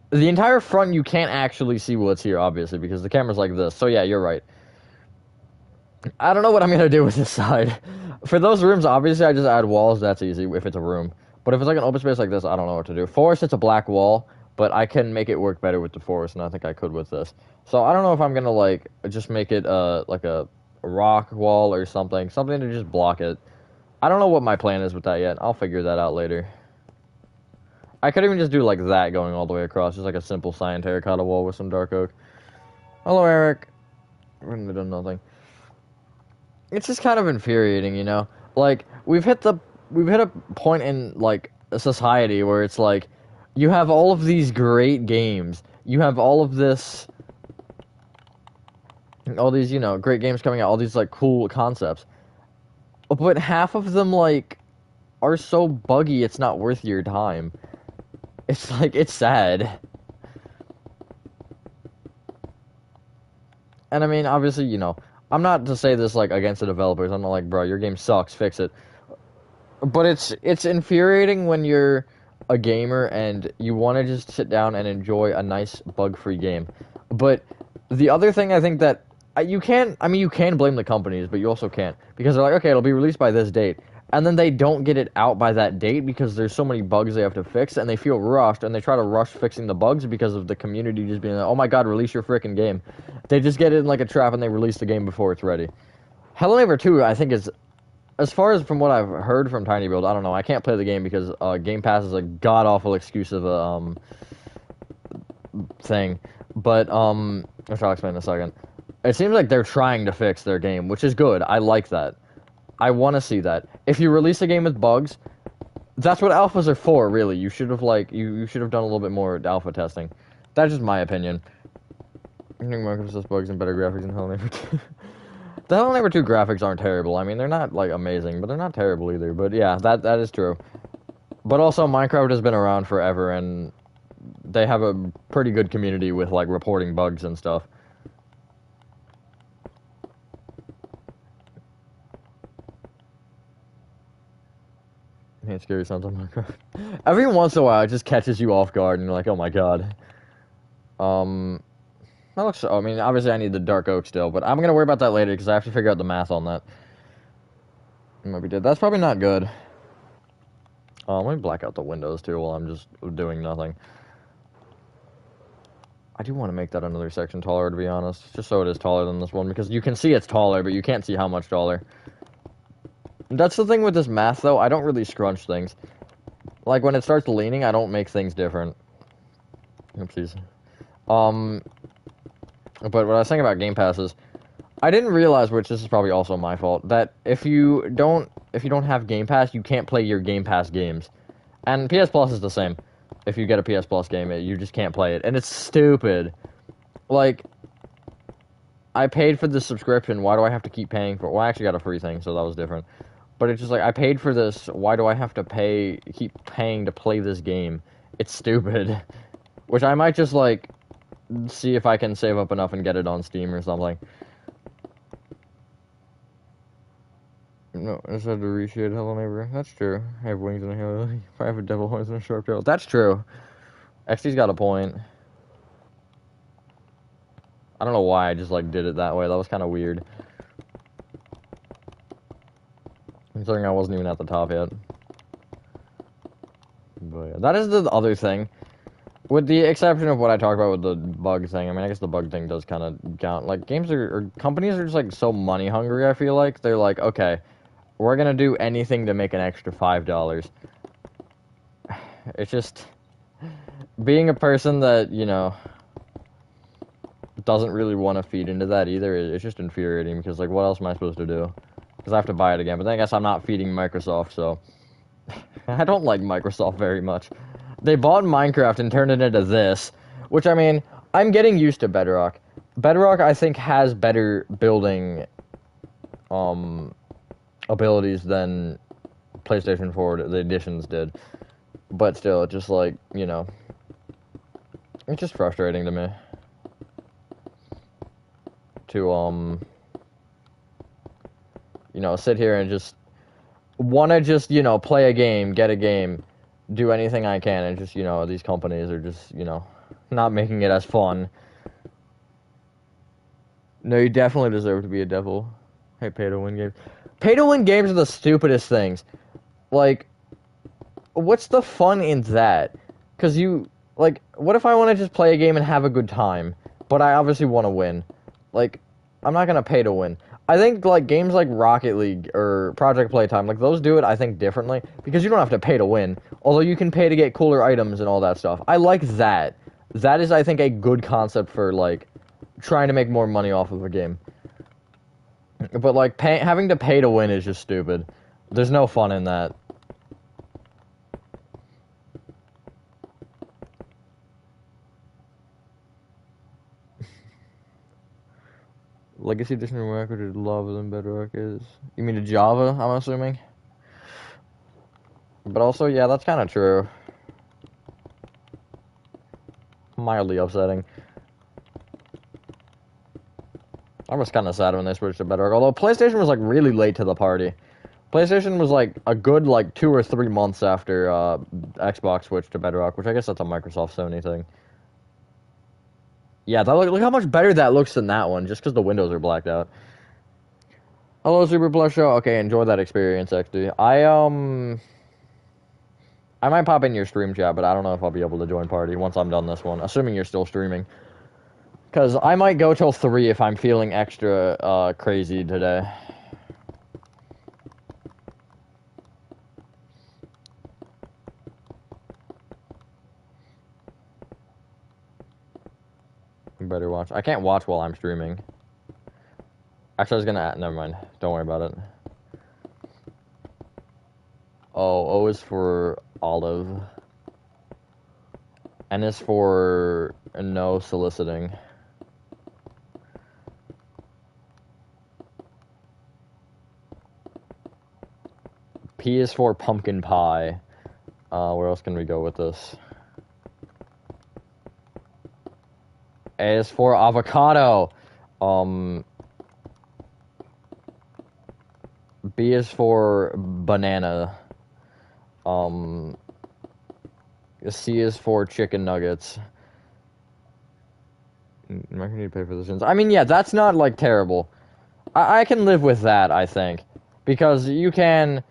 The entire front, you can't actually see what's here, obviously, because the camera's like this. So, yeah, you're right. I don't know what I'm gonna do with this side. For those rooms, obviously, I just add walls. That's easy if it's a room. But if it's like an open space like this, I don't know what to do. Forest, it's a black wall, but I can make it work better with the forest, and I think I could with this. So I don't know if I'm gonna like just make it like a rock wall or something to just block it. I don't know what my plan is with that yet. I'll figure that out later. I could even just do like that going all the way across, just like a simple cyan terracotta wall with some dark oak. Hello, Eric. Wouldn't have done nothing. It's just kind of infuriating, you know? Like, we've hit a point in, like, a society where it's like, you have all of these great games. You have all of this, all these, you know, great games coming out, all these, like, cool concepts. But half of them, like, are so buggy it's not worth your time. It's like, it's sad. And I mean, obviously, you know, I'm not to say this, like, against the developers. I'm not like, bro, your game sucks, fix it. But it's infuriating when you're a gamer and you want to just sit down and enjoy a nice bug-free game. But the other thing I think that you can, I mean, you can blame the companies, but you also can't, because they're like, okay, it'll be released by this date, and then they don't get it out by that date because there's so many bugs they have to fix, and they feel rushed, and they try to rush fixing the bugs because of the community just being like, oh my god, release your frickin' game. They just get it in like a trap and they release the game before it's ready. Hello Neighbor 2, I think, is, as far as from what I've heard from Tiny Build, I don't know. I can't play the game because Game Pass is a god-awful excuse of a thing. But, which I'll explain in a second. It seems like they're trying to fix their game, which is good. I like that. I want to see that. If you release a game with bugs, that's what alphas are for, really. You should have, like, you should have done a little bit more alpha testing. That's just my opinion. I think Microsoft's bugs and better graphics than Hello Neighbor 2. The Hello Neighbor 2 graphics aren't terrible. I mean, they're not, like, amazing, but they're not terrible either. But yeah, that is true. But also, Minecraft has been around forever, and they have a pretty good community with, like, reporting bugs and stuff. I hate scary sounds on Minecraft. Every once in a while, it just catches you off guard, and you're like, oh my god. That looks, I mean, obviously I need the dark oak still, but I'm gonna worry about that later, because I have to figure out the math on that. Maybe did. That's probably not good. Let me black out the windows, too, while I'm just doing nothing. I do want to make that another section taller, to be honest. Just so it is taller than this one, because you can see it's taller, but you can't see how much taller. That's the thing with this math, though. I don't really scrunch things. Like, when it starts leaning, I don't make things different. Oopsies. But what I was saying about Game Pass is, I didn't realize, which this is probably also my fault, that if you don't have Game Pass, you can't play your Game Pass games. And PS Plus is the same. If you get a PS Plus game, you just can't play it. And it's stupid. Like, I paid for this subscription, why do I have to keep paying for it? Well, I actually got a free thing, so that was different. But it's just like, I paid for this, why do I have to keep paying to play this game? It's stupid. Which I might just, like, see if I can save up enough and get it on Steam or something. No, I just had to reshape Hello Neighbor. That's true. I have wings and a halo. I have a devil horns and a sharp tail. That's true. XD's got a point. I don't know why I just, like, did it that way. That was kind of weird. Considering I wasn't even at the top yet. But yeah, that is the other thing. With the exception of what I talked about with the bug thing, I mean, I guess the bug thing does kind of count. Like, companies are just, like, so money hungry, I feel like. They're like, okay, we're gonna do anything to make an extra $5. It's just, being a person that, you know, doesn't really want to feed into that either, it's just infuriating, because, like, what else am I supposed to do? Because I have to buy it again, but then I guess I'm not feeding Microsoft, so... I don't like Microsoft very much. They bought Minecraft and turned it into this, which, I mean, I'm getting used to Bedrock. Bedrock, I think, has better building abilities than PlayStation 4, the editions did. But still, it's just like, you know, it's just frustrating to me. To, you know, sit here and just want to just, you know, play a game, get a game, do anything I can, and just, you know, these companies are just, you know, not making it as fun. No, you definitely deserve to be a devil. Hey, pay-to-win games. Pay-to-win games are the stupidest things. Like, what's the fun in that? Because you, like, what if I want to just play a game and have a good time, but I obviously want to win? Like, I'm not going to pay to win. I think like games like Rocket League or Project Playtime, like those do it I think differently because you don't have to pay to win. Although you can pay to get cooler items and all that stuff. I like that. That is I think a good concept for like trying to make more money off of a game. But like having to pay to win is just stupid. There's no fun in that. Legacy Edition of Record is lava than Bedrock is. You mean to Java, I'm assuming? But also, yeah, that's kind of true. Mildly upsetting. I was kind of sad when they switched to Bedrock. Although PlayStation was like really late to the party. PlayStation was like a good like 2 or 3 months after Xbox switched to Bedrock, which I guess that's a Microsoft Sony thing. Yeah, look how much better that looks than that one, just because the windows are blacked out. Hello, Super Plus Show. Okay, enjoy that experience, XD. I might pop in your stream chat, but I don't know if I'll be able to join party once I'm done this one, assuming you're still streaming. Because I might go till 3 if I'm feeling extra crazy today. You better watch. I can't watch while I'm streaming. Actually, I was gonna... Never mind. Don't worry about it. Oh, O is for olive. N is for no soliciting. P is for pumpkin pie. Where else can we go with this? A is for avocado. B is for banana. C is for chicken nuggets. Am I gonna need to pay for this? I mean, yeah, that's not like terrible. I can live with that, I think, because you can,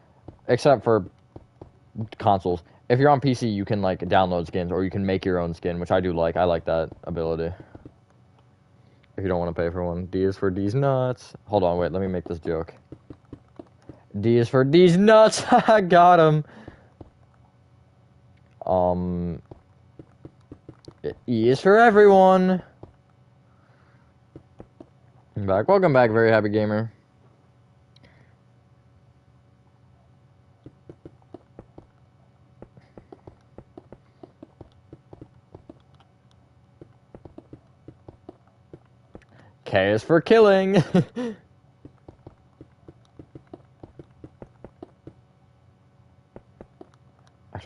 except for consoles. If you're on PC, you can like download skins or you can make your own skin, which I do like. I like that ability. If you don't want to pay for one. D is for D's nuts. Hold on, wait, let me make this joke. D is for D's nuts. Haha, got him. E is for everyone. I'm back. Welcome back, very happy gamer. K is for killing. Actually,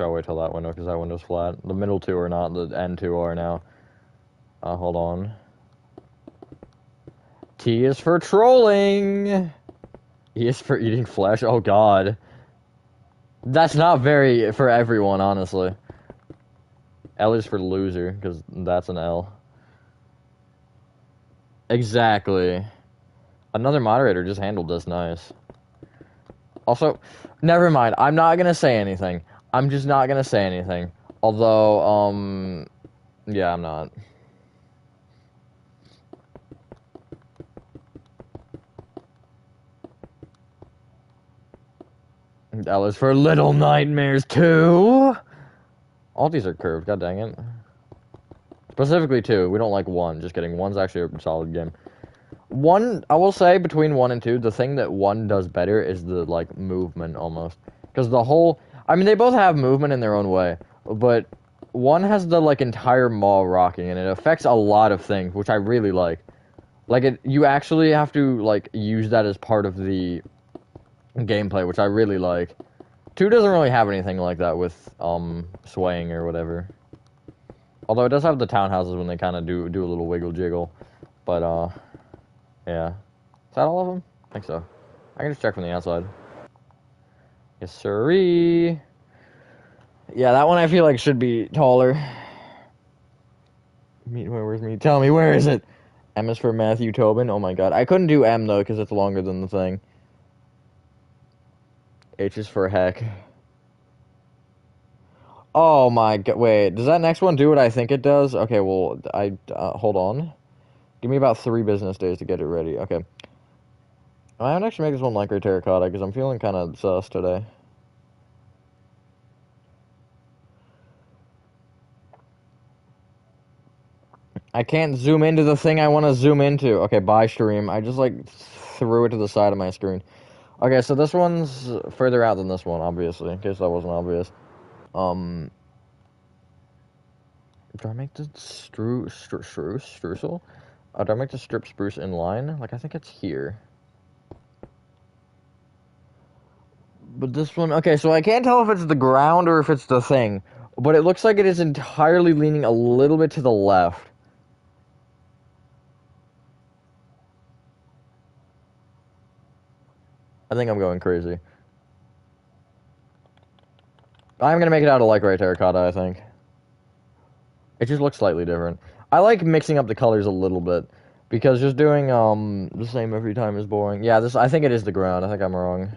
I'll wait till that window, because that window's flat. The middle two are not, the end two are now. Hold on. T is for trolling. E is for eating flesh. Oh, God. That's not very for everyone, honestly. L is for loser, because that's an L. Exactly. Another moderator just handled this nice. Also, never mind. I'm not gonna say anything. I'm just not gonna say anything. Although, yeah, I'm not. L is for Little Nightmares 2. All these are curved, god dang it. Specifically 2, we don't like 1, just kidding. 1's actually a solid game. 1, I will say, between 1 and 2, the thing that 1 does better is the, like, movement, almost. Because the whole... I mean, they both have movement in their own way, but 1 has the, like, entire mall rocking, and it affects a lot of things, which I really like. Like, you actually have to, like, use that as part of the gameplay, which I really like. 2 doesn't really have anything like that with, swaying or whatever. Although it does have the townhouses when they kind of do a little wiggle jiggle. But, yeah. Is that all of them? I think so. I can just check from the outside. Yes, sirree. Yeah, that one I feel like should be taller. Where's me? Tell me, where is it? M is for Matthew Tobin. Oh my god. I couldn't do M, though, because it's longer than the thing. H is for heck. Oh my god, wait, does that next one do what I think it does? Okay, well, hold on. Give me about 3 business days to get it ready, okay. I might actually make this one like gray terracotta because I'm feeling kind of sus today. I can't zoom into the thing I want to zoom into. Okay, bye stream. I just like threw it to the side of my screen. Okay, so this one's further out than this one, obviously, in case that wasn't obvious. Do I make the streusel? Do I make the strip spruce in line? Like, I think it's here. But this one, okay, so I can't tell if it's the ground or if it's the thing. But it looks like it is entirely leaning a little bit to the left. I think I'm going crazy. I'm gonna make it out of like gray terracotta, I think. It just looks slightly different. I like mixing up the colors a little bit. Because just doing the same every time is boring. Yeah, this I think it is the ground. I think I'm wrong.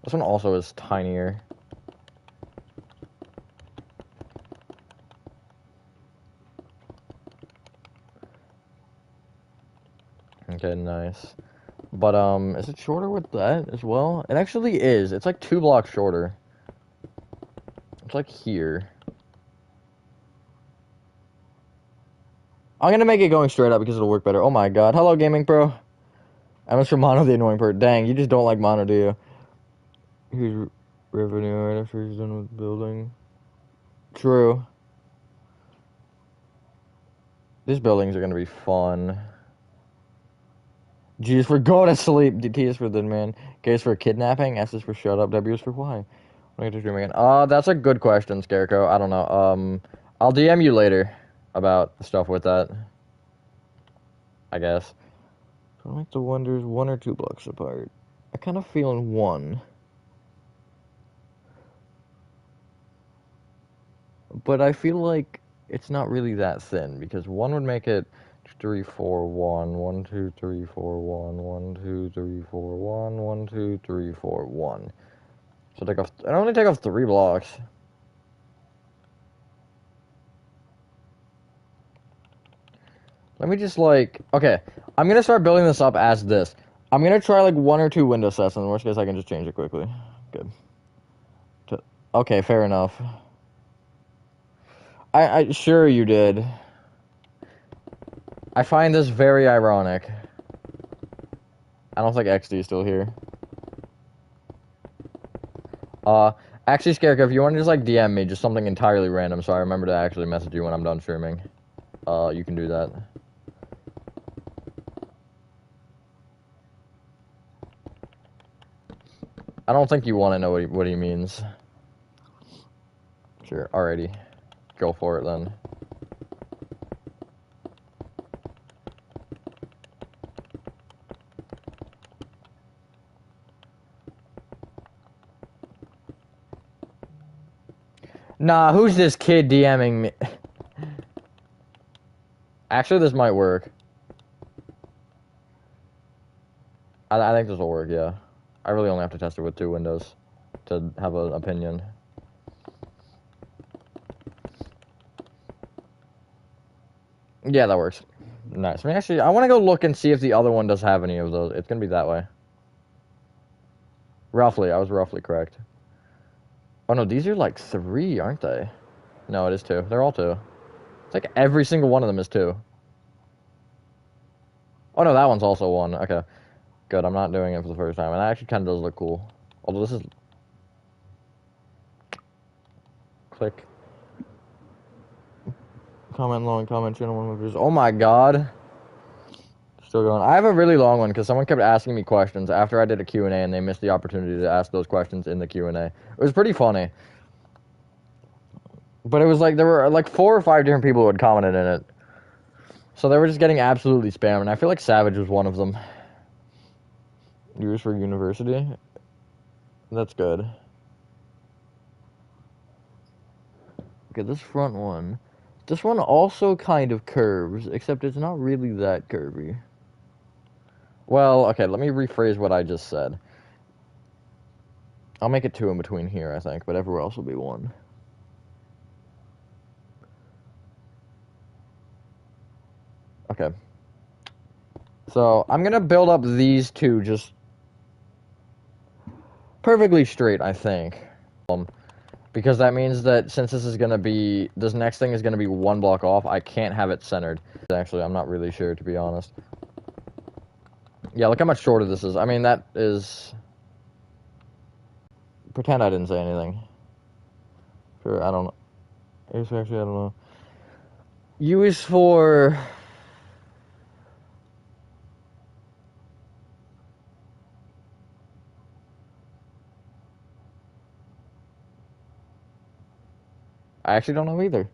This one also is tinier. Okay, nice. But is it shorter with that as well? It actually is. It's like 2 blocks shorter. It's like here. I'm gonna make it going straight up because it'll work better. Oh my god. Hello, Gaming Pro. I'm Mr. Mono, the annoying part. Dang, you just don't like Mono, do you? Here's revenue right after he's done with building. True. These buildings are gonna be fun. G is for go to sleep. T is for the man. K is for kidnapping. S is for shut up. W is for why. When I get to stream again. That's a good question, Scarecrow. I don't know. I'll DM you later about stuff with that. I guess. So I like the wonders 1 or 2 blocks apart. I kind of feel in 1. But I feel like it's not really that thin because 1 would make it 3, 4, 1, 1, 2, 3, 4, 1, 1, 2, 3, 4, 1, 1, 2, 3, 4, 1. So take off. I only take off 3 blocks. Let me just like okay. I'm gonna start building this up as this. I'm gonna try like 1 or 2 window sets. In the worst case, I can just change it quickly. Good. Okay, fair enough. I sure you did. I find this very ironic. I don't think XD is still here. Actually, Scarecrow, if you want to just like DM me, just something entirely random, so I remember to actually message you when I'm done streaming. You can do that. I don't think you want to know what he means. Sure, alrighty. Go for it then. Nah, who's this kid DMing me? Actually, this might work. I think this will work, yeah. I really only have to test it with 2 windows to have an opinion. Yeah, that works. Nice. I mean, actually, I want to go look and see if the other one does have any of those. It's going to be that way. Roughly. I was roughly correct. Oh, no, these are like 3, aren't they? No, it is 2. They're all 2. It's like every single one of them is 2. Oh, no, that one's also 1. Okay. Good, I'm not doing it for the first time. And that actually kind of does look cool. Although this is... Click. Comment low and comment channel 1 members. Oh my god. Still going. I have a really long one because someone kept asking me questions after I did a Q&A and they missed the opportunity to ask those questions in the Q&A. It was pretty funny. But it was like there were like 4 or 5 different people who had commented in it. So they were just getting absolutely spammed, and I feel like Savage was one of them. Yours for university? That's good. Okay, this front one. This one also kind of curves, except it's not really that curvy. Well, okay, let me rephrase what I just said. I'll make it 2 in between here, I think, but everywhere else will be 1. Okay. So, I'm gonna build up these 2 just perfectly straight, I think. Because that means that since this is gonna be, this next thing is gonna be one block off, I can't have it centered. Actually, I'm not really sure, to be honest. Yeah, look how much shorter this is. I mean, that is... Pretend I didn't say anything. Sure, I don't know. Actually, I don't know. U is for... I actually don't know either.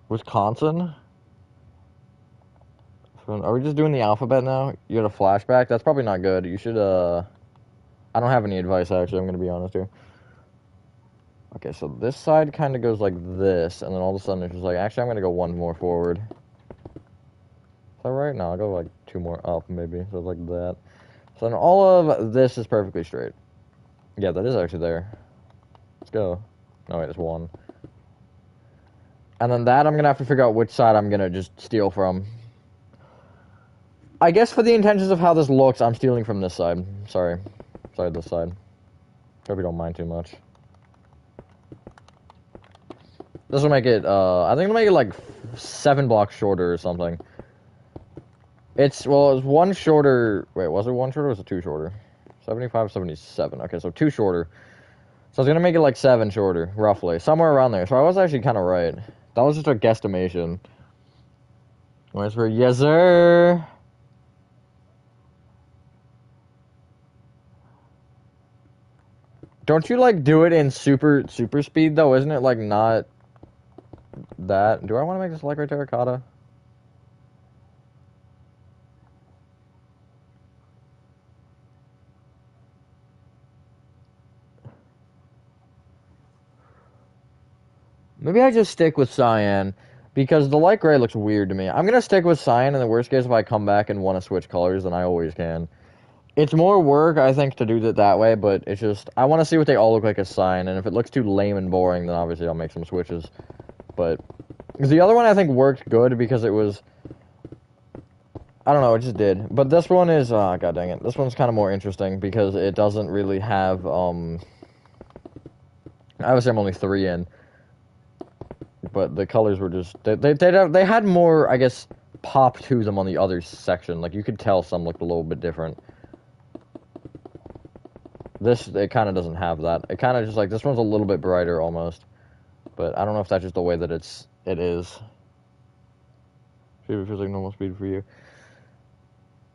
Wisconsin? Are we just doing the alphabet now? You got a flashback? That's probably not good. You should, I don't have any advice, actually. I'm going to be honest here. Okay, so this side kind of goes like this, and then all of a sudden it's just like, actually, I'm going to go one more forward. Is that right? No, I'll go like two more up, maybe. So like that. So then all of this is perfectly straight. Yeah, that is actually there. Let's go. No, wait, it's one. And then that, I'm going to have to figure out which side I'm going to just steal from. I guess for the intentions of how this looks, I'm stealing from this side. Sorry, this side. Hope you don't mind too much. This will make it, I think it'll make it like 7 blocks shorter or something. It's, well, it's one shorter, wait, was it one shorter or was it 2 shorter? 75, 77, okay, so 2 shorter. So it's gonna make it like 7 shorter, roughly. Somewhere around there, so I was actually kind of right. That was just a guesstimation. Where's for yes, sir? Don't you, like, do it in super speed, though? Isn't it, like, not that? Do I want to make this like terracotta? Maybe I just stick with cyan, because the light gray looks weird to me. I'm gonna stick with cyan, in the worst case, if I come back and want to switch colors, then I always can. It's more work, I think, to do it that way, but it's just... I want to see what they all look like as cyan, and if it looks too lame and boring, then obviously I'll make some switches. But... the other one, I think, worked good, because it was... I don't know, it just did. But this one is... god dang it. This one's kind of more interesting, because it doesn't really have, obviously, I'm only 3 in. But the colors were just... They had more, I guess, pop to them on the other section. Like, you could tell some looked a little bit different. This, it kind of doesn't have that. It kind of just, like, this one's a little bit brighter, almost. But I don't know if that's just the way that it is. It feels like normal speed for you.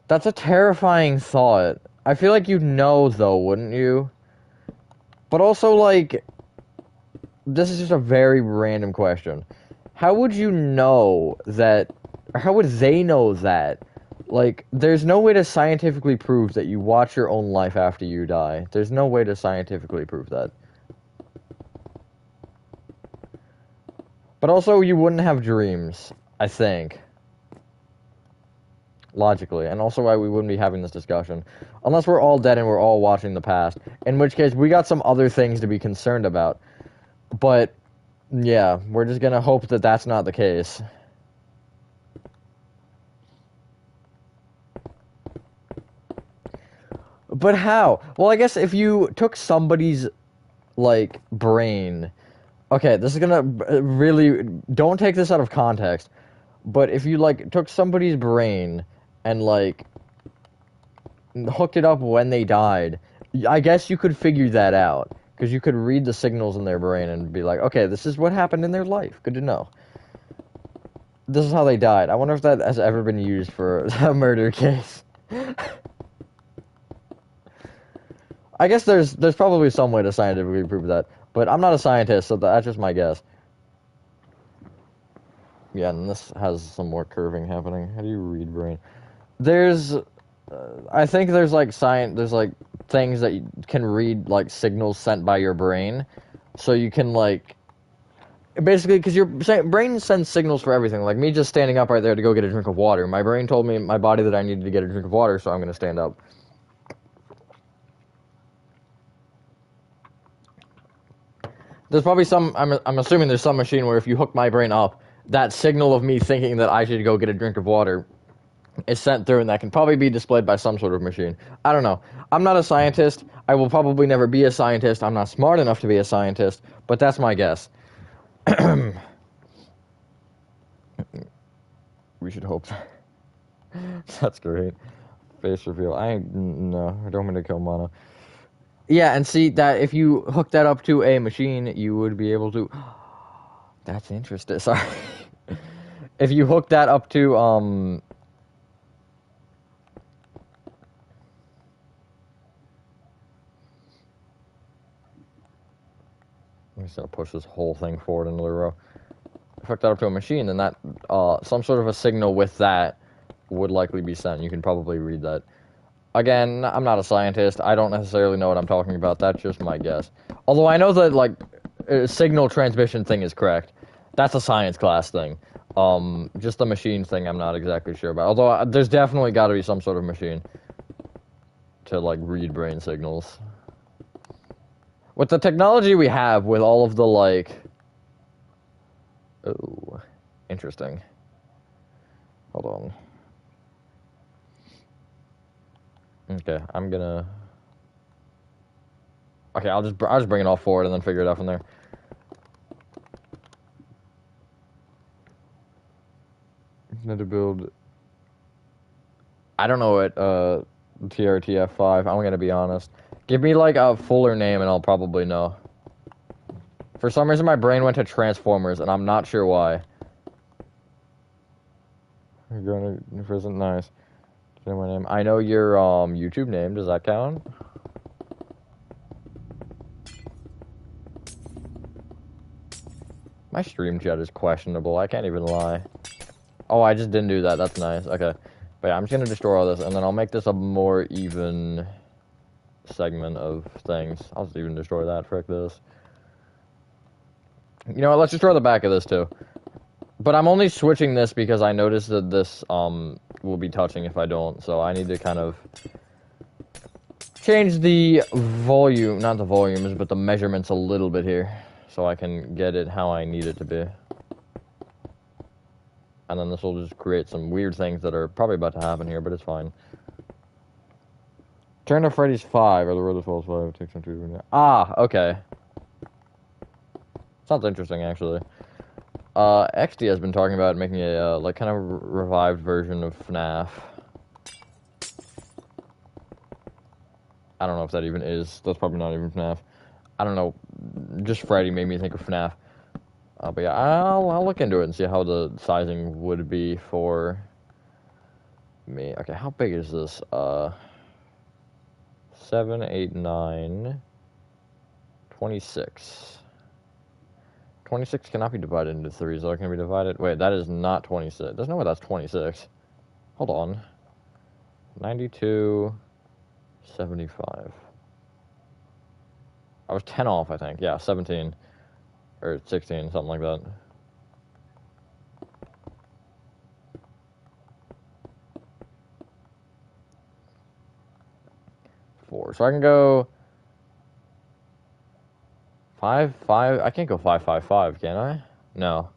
That's a terrifying thought. I feel like you'd know, though, wouldn't you? But also, like... This is just a very random question. How would you know that... Or how would they know that? Like, there's no way to scientifically prove that you watch your own life after you die. There's no way to scientifically prove that. But also, you wouldn't have dreams, I think. Logically. And also why we wouldn't be having this discussion. Unless we're all dead and we're all watching the past. In which case, we got some other things to be concerned about. But, yeah, we're just gonna hope that that's not the case. But how? Well, I guess if you took somebody's, like, brain... Okay, this is gonna really... Don't take this out of context. But if you, like, took somebody's brain and, like, hooked it up when they died, I guess you could figure that out. Because you could read the signals in their brain and be like, okay, this is what happened in their life. Good to know. This is how they died. I wonder if that has ever been used for a murder case. I guess there's probably some way to scientifically prove that. But I'm not a scientist, so that's just my guess. Yeah, and this has some more curving happening. How do you read brain? There's... I think there's, like, there's, like, things that you can read, like, signals sent by your brain. So you can, like... Basically, because your brain sends signals for everything. Like, me just standing up right there to go get a drink of water. My brain told me, my body, that I needed to get a drink of water, so I'm going to stand up. There's probably some... I'm assuming there's some machine where if you hook my brain up, that signal of me thinking that I should go get a drink of water is sent through, and that can probably be displayed by some sort of machine. I don't know. I'm not a scientist. I will probably never be a scientist. I'm not smart enough to be a scientist, but that's my guess. We should hope. That's great. Face reveal. No, I don't mean to kill Mono. Yeah, and see that if you hook that up to a machine, you would be able to. That's interesting. Sorry. If you hook that up to I'm just gonna push this whole thing forward another row. If hook that up to a machine, then that some sort of a signal with that would likely be sent. You can probably read that. Again, I'm not a scientist. I don't necessarily know what I'm talking about. That's just my guess. Although I know that like signal transmission thing is correct. That's a science class thing. Just the machine thing, I'm not exactly sure about. Although there's definitely got to be some sort of machine to like read brain signals. With the technology we have, with all of the like, oh, interesting. Hold on. Okay, I'm gonna. Okay, I'll just bring it all forward and then figure it out from there. Need to build. I don't know what TRTF5. I'm gonna be honest. Give me like a fuller name and I'll probably know. For some reason, my brain went to Transformers, and I'm not sure why. You're going to prison, nice. My name. I know your YouTube name. Does that count? My stream chat is questionable. I can't even lie. Oh, I just didn't do that. That's nice. Okay. But yeah, I'm just gonna destroy all this, and then I'll make this a more even segment of things. I'll just even destroy that. Frick this. You know what? Let's destroy the back of this too. But I'm only switching this because I noticed that this will be touching if I don't. So I need to kind of change the volume, not the volumes, but the measurements a little bit here, so I can get it how I need it to be. And then this will just create some weird things that are probably about to happen here, but it's fine. Turn to Freddy's 5, or the Road to Falls 5 takes some treatment. Ah, okay. Sounds interesting, actually. XD has been talking about making a, like, kind of revived version of FNAF. I don't know if that even is. That's probably not even FNAF. I don't know. Just Freddy made me think of FNAF. But yeah, I'll look into it and see how the sizing would be for me. Okay, how big is this? 7, 8, 9, 26. 26 cannot be divided into 3, so it can be divided. Wait, that is not 26. There's no way that's 26. Hold on. 92, 75. I was 10 off, I think. Yeah, 17. Or 16, something like that. So I can go 5, 5. I can't go 5, 5, 5, can I? No.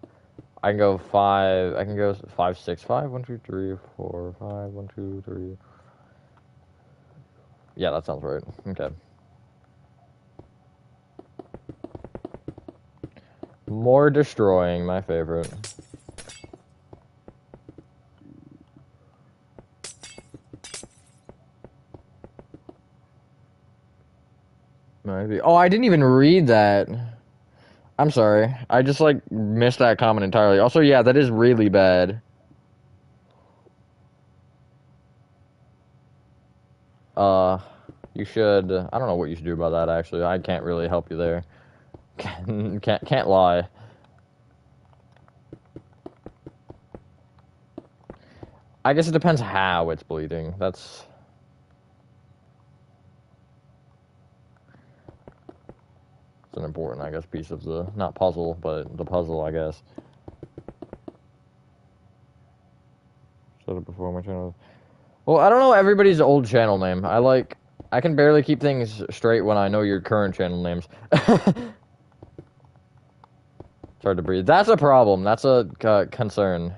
I can go 5. I can go 5, 6, 5. 1, 2, 3, 4, 5. 1, 2, 3. Yeah, that sounds right. Okay. More destroying, my favorite. Maybe. Oh, I didn't even read that. I'm sorry. I just, like, missed that comment entirely. Also, yeah, that is really bad. You should... I don't know what you should do about that, actually. I can't really help you there. Can't lie. I guess it depends how it's bleeding. That's... It's an important, I guess, piece of the... Not puzzle, but the puzzle, I guess. Said it before my channel. Well, I don't know everybody's old channel name. I can barely keep things straight when I know your current channel names. It's hard to breathe. That's a problem. That's a concern.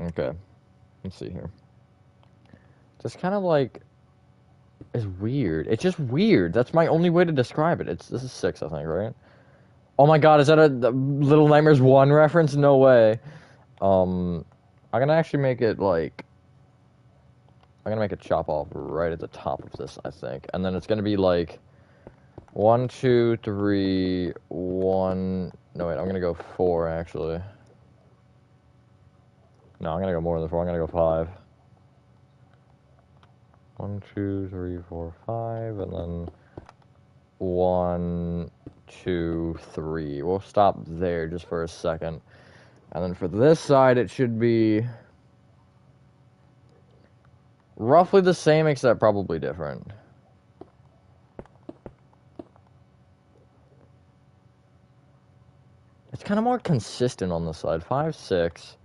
Okay. Let's see here. Just kind of like is weird. It's just weird. That's my only way to describe it. This is 6, I think, right? Oh my god, is that a Little Nightmares 1 reference? No way. I'm gonna actually make it like I'm gonna make it chop off right at the top of this, I think. And then it's gonna be like 1, 2, 3, 1. No wait, I'm gonna go 4 actually. No, I'm gonna go more than 4, I'm gonna go 5. 1, 2, 3, 4, 5, and then 1, 2, 3. We'll stop there just for a second. And then for this side, it should be roughly the same, except probably different. It's kind of more consistent on this side. 5, 6.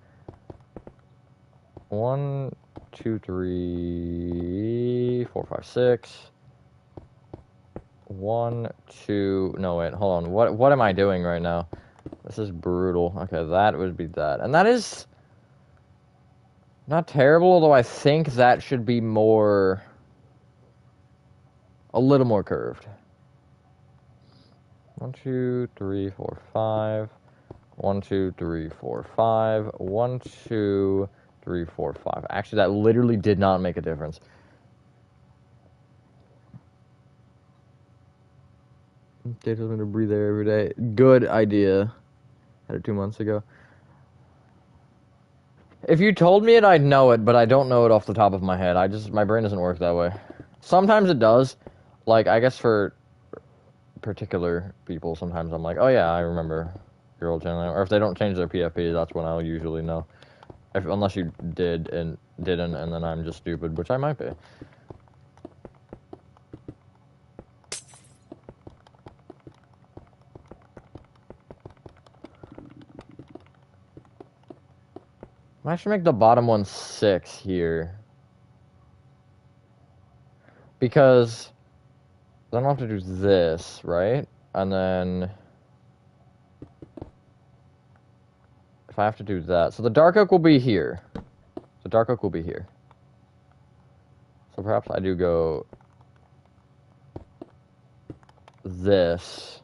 1, 2, 3, 4, 5, 6. 1, 2. No, wait, hold on. What am I doing right now? This is brutal. Okay, that would be that. And that is not terrible, although I think that should be more... a little more curved. 1, 2, 3, 4, 5. 1, 2, 3, 4, 5. 1, 2, 3, 4, 5. Actually, that literally did not make a difference. Data's gonna breathe there every day. Good idea. Had it 2 months ago. If you told me it, I'd know it, but I don't know it off the top of my head. My brain doesn't work that way. Sometimes it does. Like, I guess for particular people, sometimes I'm like, oh yeah, I remember your old channel. Or if they don't change their PFP, that's when I'll usually know. Unless you did and didn't, and then I'm just stupid, which I might be. I might actually make the bottom one 6 here. Because then I'll have to do this, right? And then if I have to do that. So the dark oak will be here. The dark oak will be here. So perhaps I do go this.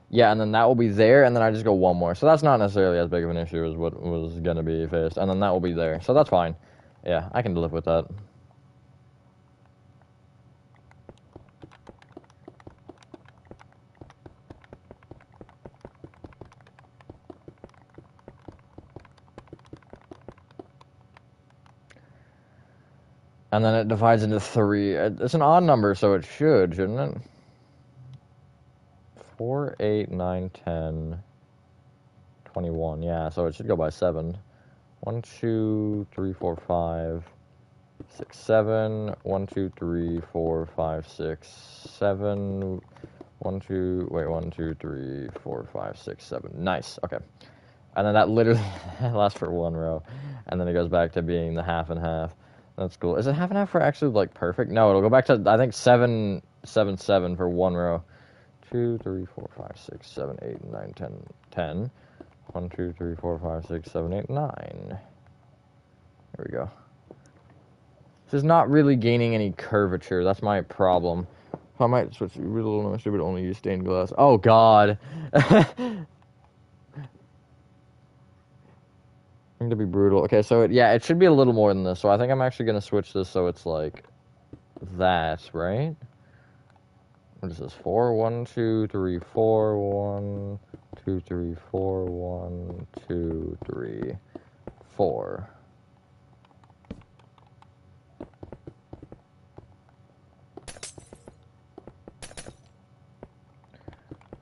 Yeah, and then that will be there, and then I just go one more. So that's not necessarily as big of an issue as what was going to be faced. And then that will be there. So that's fine. Yeah, I can live with that. And then it divides into 3. It's an odd number, so it shouldn't it? 4, 8, 9, 10, 21. Yeah, so it should go by 7. 1, 2, 3, 4, 5, 6, 7. 1, 2, 3, 4, 5, 6, 7. 1, 2, wait, 1, 2, 3, 4, 5, 6, 7. Nice, okay. And then that literally lasts for 1 row. And then it goes back to being the half and half. That's cool. Is it half and half for actually, like, perfect? No, it'll go back to, I think, 7, 7, 7 for 1 row. 2, 3, 4, 5, 6, 7, 8, 9, 10, 10. 1, 2, 3, 4, 5, 6, 7, 8, 9. There we go. This is not really gaining any curvature. That's my problem. I might switch to Little Nightmares 2, but only use stained glass. Oh, God. Going to be brutal. Okay, so it should be a little more than this. So I think I'm actually going to switch this so it's like that, right? What is this? 4, 1, 2, 3, 4, 1, 2, 3, 4, 1, 2, 3, 4.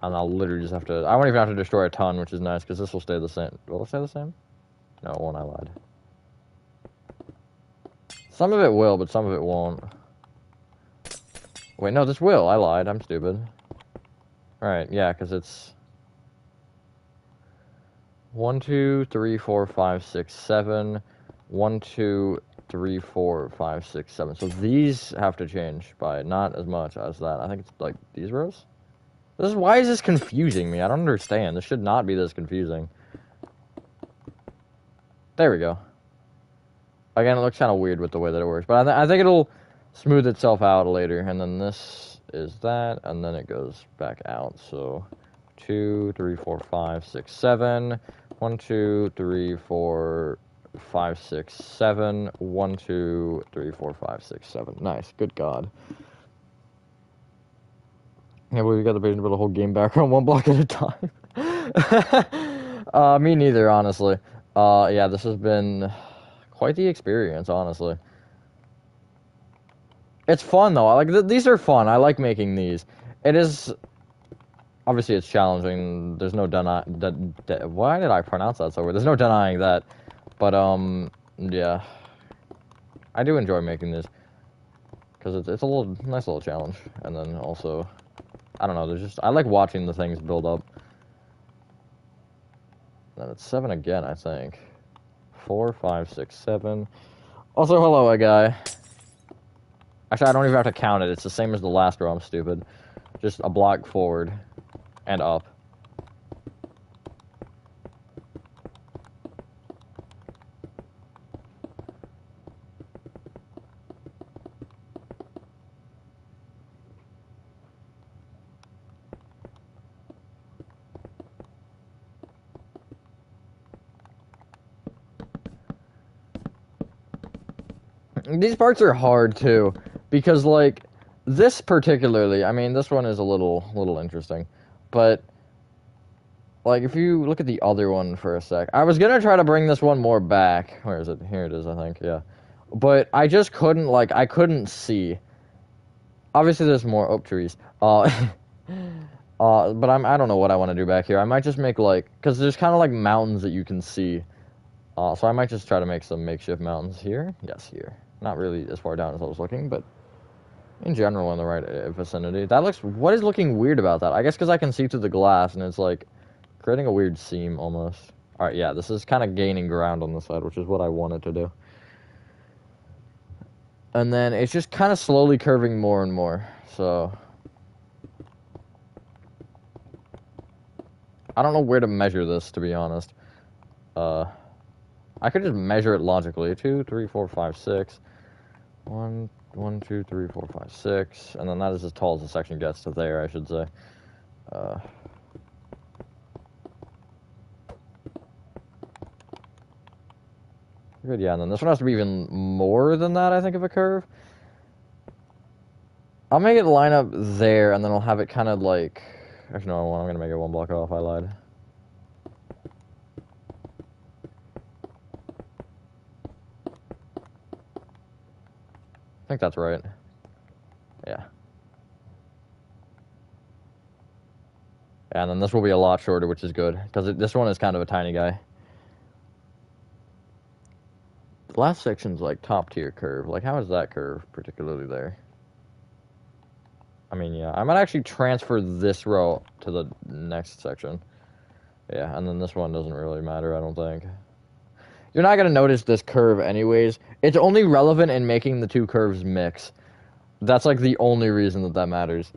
And I'll literally just have to... I won't even have to destroy a ton, which is nice, because this will stay the same. Will it stay the same? No, it won't. I lied. Some of it will, but some of it won't. Wait, no, this will. I lied. I'm stupid. Alright, yeah, because it's... 1, 2, 3, 4, 5, 6, 7. 1, 2, 3, 4, 5, 6, 7. So these have to change by not as much as that. I think it's like these rows? Why is this confusing me? I don't understand. This should not be this confusing. There we go. Again, it looks kind of weird with the way that it works, but I think it'll smooth itself out later. And then this is that, and then it goes back out. So 2, 3, 4, 5, 6, 7. 1, 2, 3, 4, 5, 6, 7. 1, 2, 3, 4, 5, 6, 7. Nice. Good God. Yeah, we got the ability to build a whole game background one block at a time. Me neither, honestly. Yeah, this has been quite the experience, honestly. It's fun though. I like these are fun. I like making these. It is obviously it's challenging. There's no why did I pronounce that so weird? There's no denying that. But yeah, I do enjoy making this because it's a little nice little challenge. And then also, I don't know. There's just I like watching the things build up. Then it's 7 again, I think. 4, 5, 6, 7. Also, hello, a guy. Actually, I don't even have to count it. It's the same as the last row. I'm stupid. Just a block forward and up. These parts are hard too, because like this particularly, I mean, this one is a little interesting, but like if you look at the other one for a sec, I was gonna try to bring this one more back. Where is it? Here it is, I think. Yeah, but I just couldn't I couldn't see. Obviously, there's more oak trees. But I don't know what I want to do back here. I might just make like, cause there's kind of like mountains that you can see. So I might just try to make some makeshift mountains here. Yes, here. Not really as far down as I was looking, but in general in the right vicinity. That looks... What is looking weird about that? I guess because I can see through the glass, and it's, like, creating a weird seam, almost. Alright, yeah, this is kind of gaining ground on the side, which is what I wanted to do. And then it's just kind of slowly curving more and more, so... I don't know where to measure this, to be honest. I could just measure it logically. 2, 3, 4, 5, 6. 1, 2, 3, 4, 5, 6. And then that is as tall as the section gets to there, I should say. Good, yeah, and then this one has to be even more than that, I think, of a curve. I'll make it line up there, and then I'll have it kind of like... Actually, no, I'm going to make it one block off. I lied. I think that's right. Yeah. And then this will be a lot shorter, which is good, because this one is kind of a tiny guy. The last section's like top tier curve. Like, how is that curve particularly there? I mean, yeah. I might actually transfer this row to the next section. Yeah, and then this one doesn't really matter, I don't think. You're not going to notice this curve anyways. It's only relevant in making the two curves mix. That's like the only reason that matters.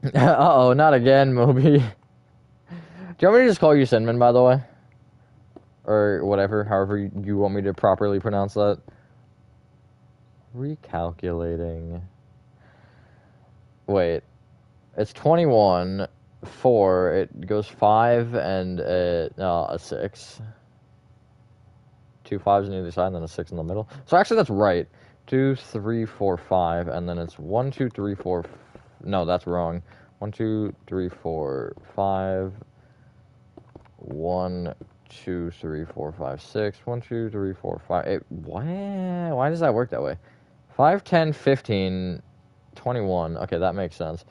Uh-oh, not again, Moby. Do you want me to just call you Cinnamon, by the way? Or whatever, however you want me to properly pronounce that. Recalculating. Wait. It's 21, 4, it goes 5 and a 6. 2 5s on either side and then a 6 in the middle. So actually that's right. 2, 3, 4, 5, and then it's 1, 2, 3, 4. No, that's wrong. 1, 2, 3, 4, 5. 1, 2, 3, 4, 5, 6. 1, 2, 3, 4, 5. Why does that work that way? 5, 10, 15, 21. Okay, that makes sense.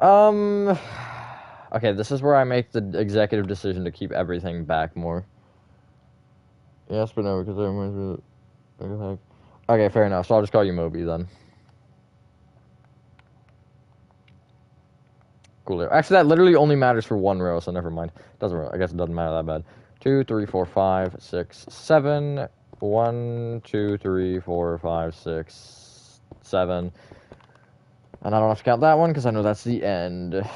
Okay, this is where I make the executive decision to keep everything back more. Yes, but no, because everyone's really... Okay, fair enough. So I'll just call you Moby then. Cool. Actually, that literally only matters for one row, so never mind. Doesn't really, I guess it doesn't matter that bad. 2, 3, 4, 5, 6, 7. 1, 2, 3, 4, 5, 6, 7. And I don't have to count that one because I know that's the end.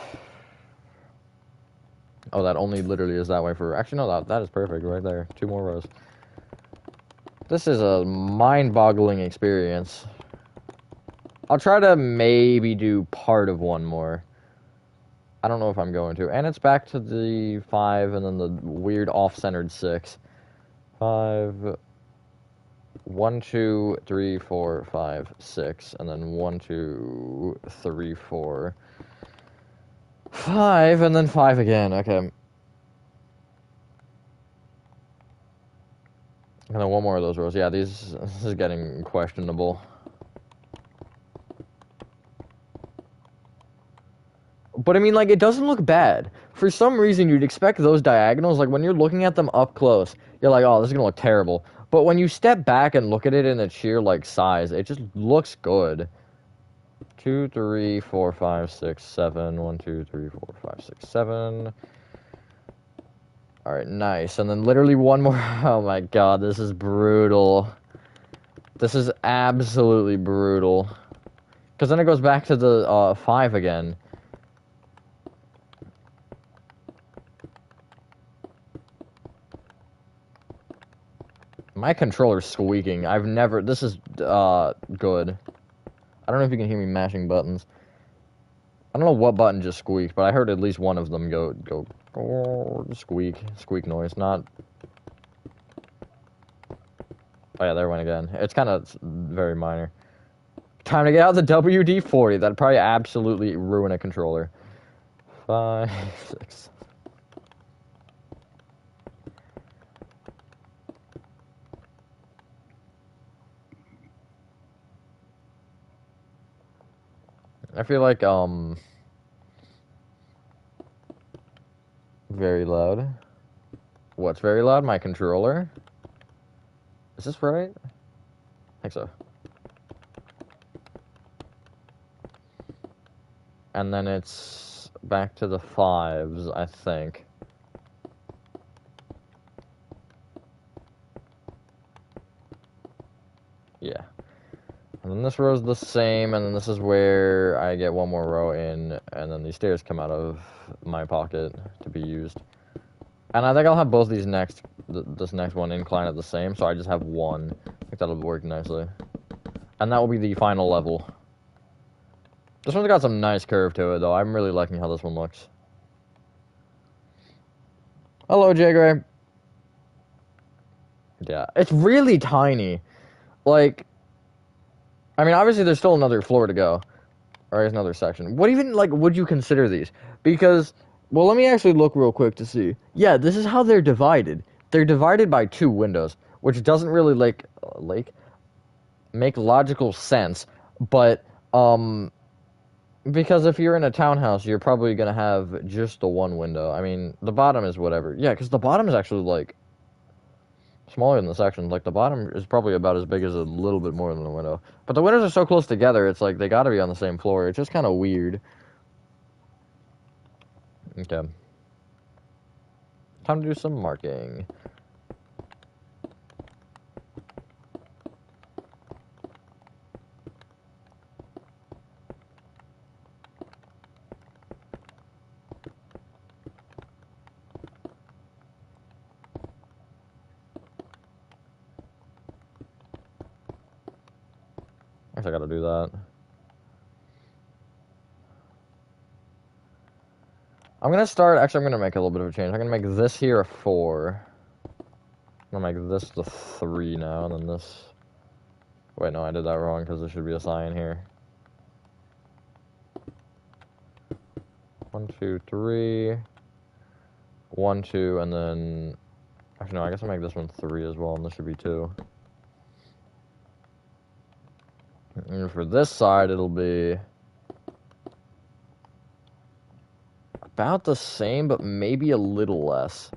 Oh, that only literally is that way for... Actually, no, that is perfect right there. 2 more rows. This is a mind-boggling experience. I'll try to maybe do part of one more. I don't know if I'm going to. And it's back to the 5 and then the weird off-centered 6. 5... 1, 2, 3, 4, 5, 6, and then 1, 2, 3, 4, 5, and then 5 again. Okay. And then 1 more of those rows. Yeah, this is getting questionable. But I mean, like, it doesn't look bad. For some reason, you'd expect those diagonals, like, when you're looking at them up close, you're like, oh, this is gonna look terrible. But when you step back and look at it in its sheer, like, size, it just looks good. 2, 3, 4, 5, 6, 7. 1, 2, 3, 4, 5, 6, 7. Alright, nice. And then literally 1 more. Oh my god, this is brutal. This is absolutely brutal. Because then it goes back to the 5 again. My controller's squeaking. I've never... This is, good. I don't know if you can hear me mashing buttons. I don't know what button just squeaked, but I heard at least one of them go squeak noise, not... Oh yeah, there it went again. It's kind of very minor. Time to get out the WD-40. That'd probably absolutely ruin a controller. 5, 6... I feel like, very loud. What's very loud? My controller? Is this right? I think so. And then it's back to the 5s, I think. Yeah. And then this row's the same, and then this is where I get 1 more row in, and then these stairs come out of my pocket to be used. And I think I'll have both these this next one incline at the same, so I just have 1. I think that'll work nicely. And that will be the final level. This one's got some nice curve to it, though. I'm really liking how this one looks. Hello, Jay Gray. Yeah, it's really tiny. Like... I mean, obviously, there's still another floor to go. Or another section. What even, like, would you consider these? Because, well, let me actually look real quick to see. Yeah, this is how they're divided. They're divided by 2 windows, which doesn't really, like, make logical sense. But, because if you're in a townhouse, you're probably gonna have just the 1 window. I mean, the bottom is whatever. Yeah, because the bottom is actually, like, smaller than the sections. Like, the bottom is probably about as big as a little bit more than the window. But the windows are so close together, it's like they gotta be on the same floor. It's just kind of weird. Okay. Time to do some marking. I guess I gotta do that. I'm gonna start... Actually, I'm gonna make a little bit of a change. I'm gonna make this here a 4. I'm gonna make this the 3 now, and then this... Wait, no, I did that wrong, because there should be a sign here. 1, 2, 3... 1, 2, and then... Actually, no, I guess I'll make this one 3 as well, and this should be 2. And for this side, it'll be... about the same, but maybe a little less.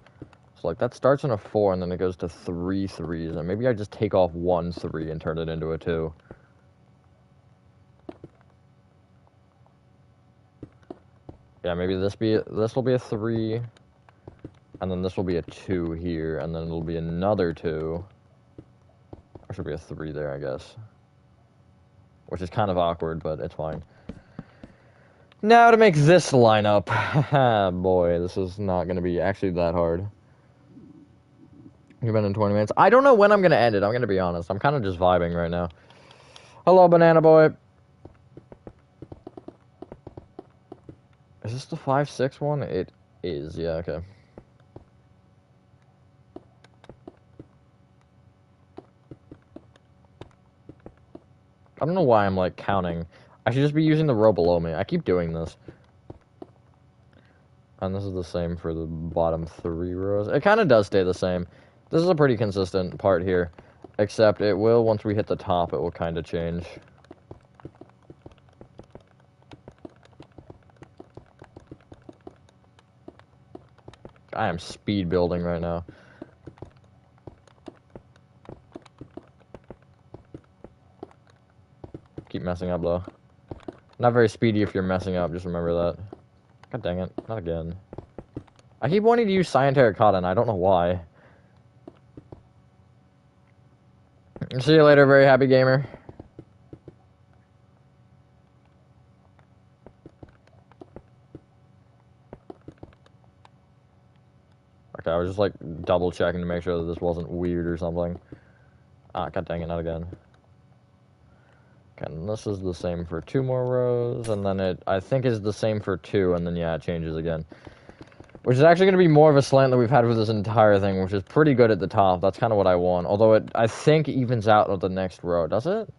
So, like, that starts on a 4, and then it goes to 3 3s, and maybe I just take off 1 3 and turn it into a 2. Yeah, maybe this will be a 3, and then this will be a 2 here, and then it'll be another 2. There should be a 3 there, I guess. Which is kind of awkward, but it's fine. Now to make this lineup. Boy, this is not going to be actually that hard. You've been in 20 minutes. I don't know when I'm going to end it. I'm going to be honest. I'm kind of just vibing right now. Hello, Banana Boy. Is this the 5-6 one? It is. Yeah, okay. I don't know why I'm, like, counting. I should just be using the row below me. I keep doing this. And this is the same for the bottom 3 rows. It kind of does stay the same. This is a pretty consistent part here. Except it will, once we hit the top, it will kind of change. I am speed building right now. Keep messing up, though. Not very speedy if you're messing up, just remember that. God dang it, not again. I keep wanting to use cyan terracotta, and I don't know why. See you later, very happy gamer. Okay, I was just, like, double checking to make sure that this wasn't weird or something. Ah, god dang it, not again. Okay, and this is the same for 2 more rows, and then it, I think, is the same for 2, and then, yeah, it changes again. Which is actually going to be more of a slant than we've had for this entire thing, which is pretty good at the top. That's kind of what I want. Although it, I think, evens out at the next row. Does it?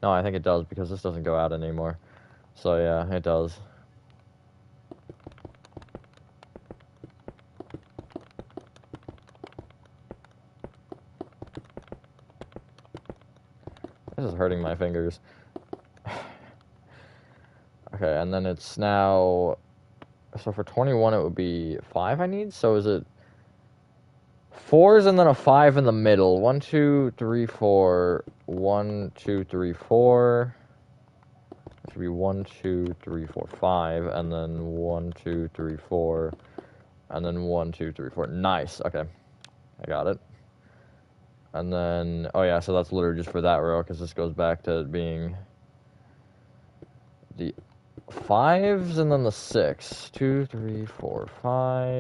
No, I think it does, because this doesn't go out anymore. So, yeah, it does. This is hurting my fingers. Okay, and then it's now... So for 21, it would be 5 I need? So is it 4s and then a 5 in the middle? 1, 2, 3, 4. 1, 2, 3, 4. It should be 1, 2, 3, 4, 5. And then 1, 2, 3, 4. And then 1, 2, 3, 4. Nice. Okay. I got it. And then... Oh, yeah, so that's literally just for that row, because this goes back to being... the 5s and then the 6. 2, 3, 4, 5.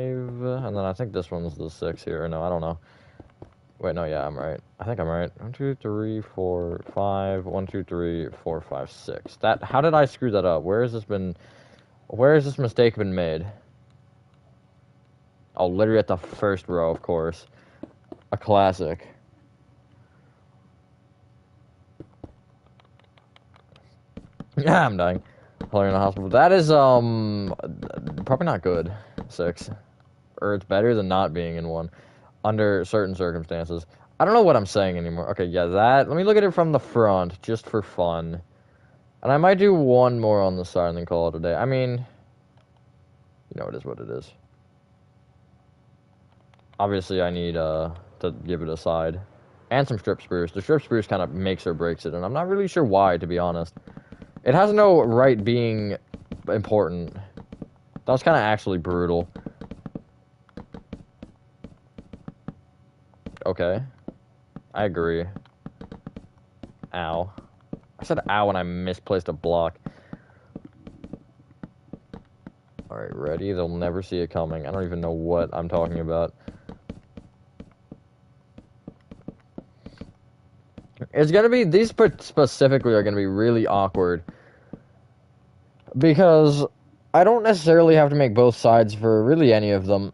And then I think this one's the 6 here. No, I don't know. Wait, no, yeah, I'm right. I think I'm right. 1, 2, 3, 4, 5. 1, 2, 3, 4, 5, 6. That, how did I screw that up? Where has this mistake been made? Oh, literally at the first row, of course. A classic. Yeah, I'm dying. While you're in the hospital. That is, probably not good. 6. Or it's better than not being in one. Under certain circumstances. I don't know what I'm saying anymore. Okay, yeah, that... Let me look at it from the front, just for fun. And I might do one more on the side and then call it a day. I mean... You know, it is what it is. Obviously, I need, to give it a side. And some strip spruce. The strip spruce kind of makes or breaks it, and I'm not really sure why, to be honest. It has no right being important. That was kind of actually brutal. Okay. I agree. Ow. I said ow and I misplaced a block. Alright, ready? They'll never see it coming. I don't even know what I'm talking about. It's gonna be... These specifically are gonna be really awkward. Because I don't necessarily have to make both sides for really any of them.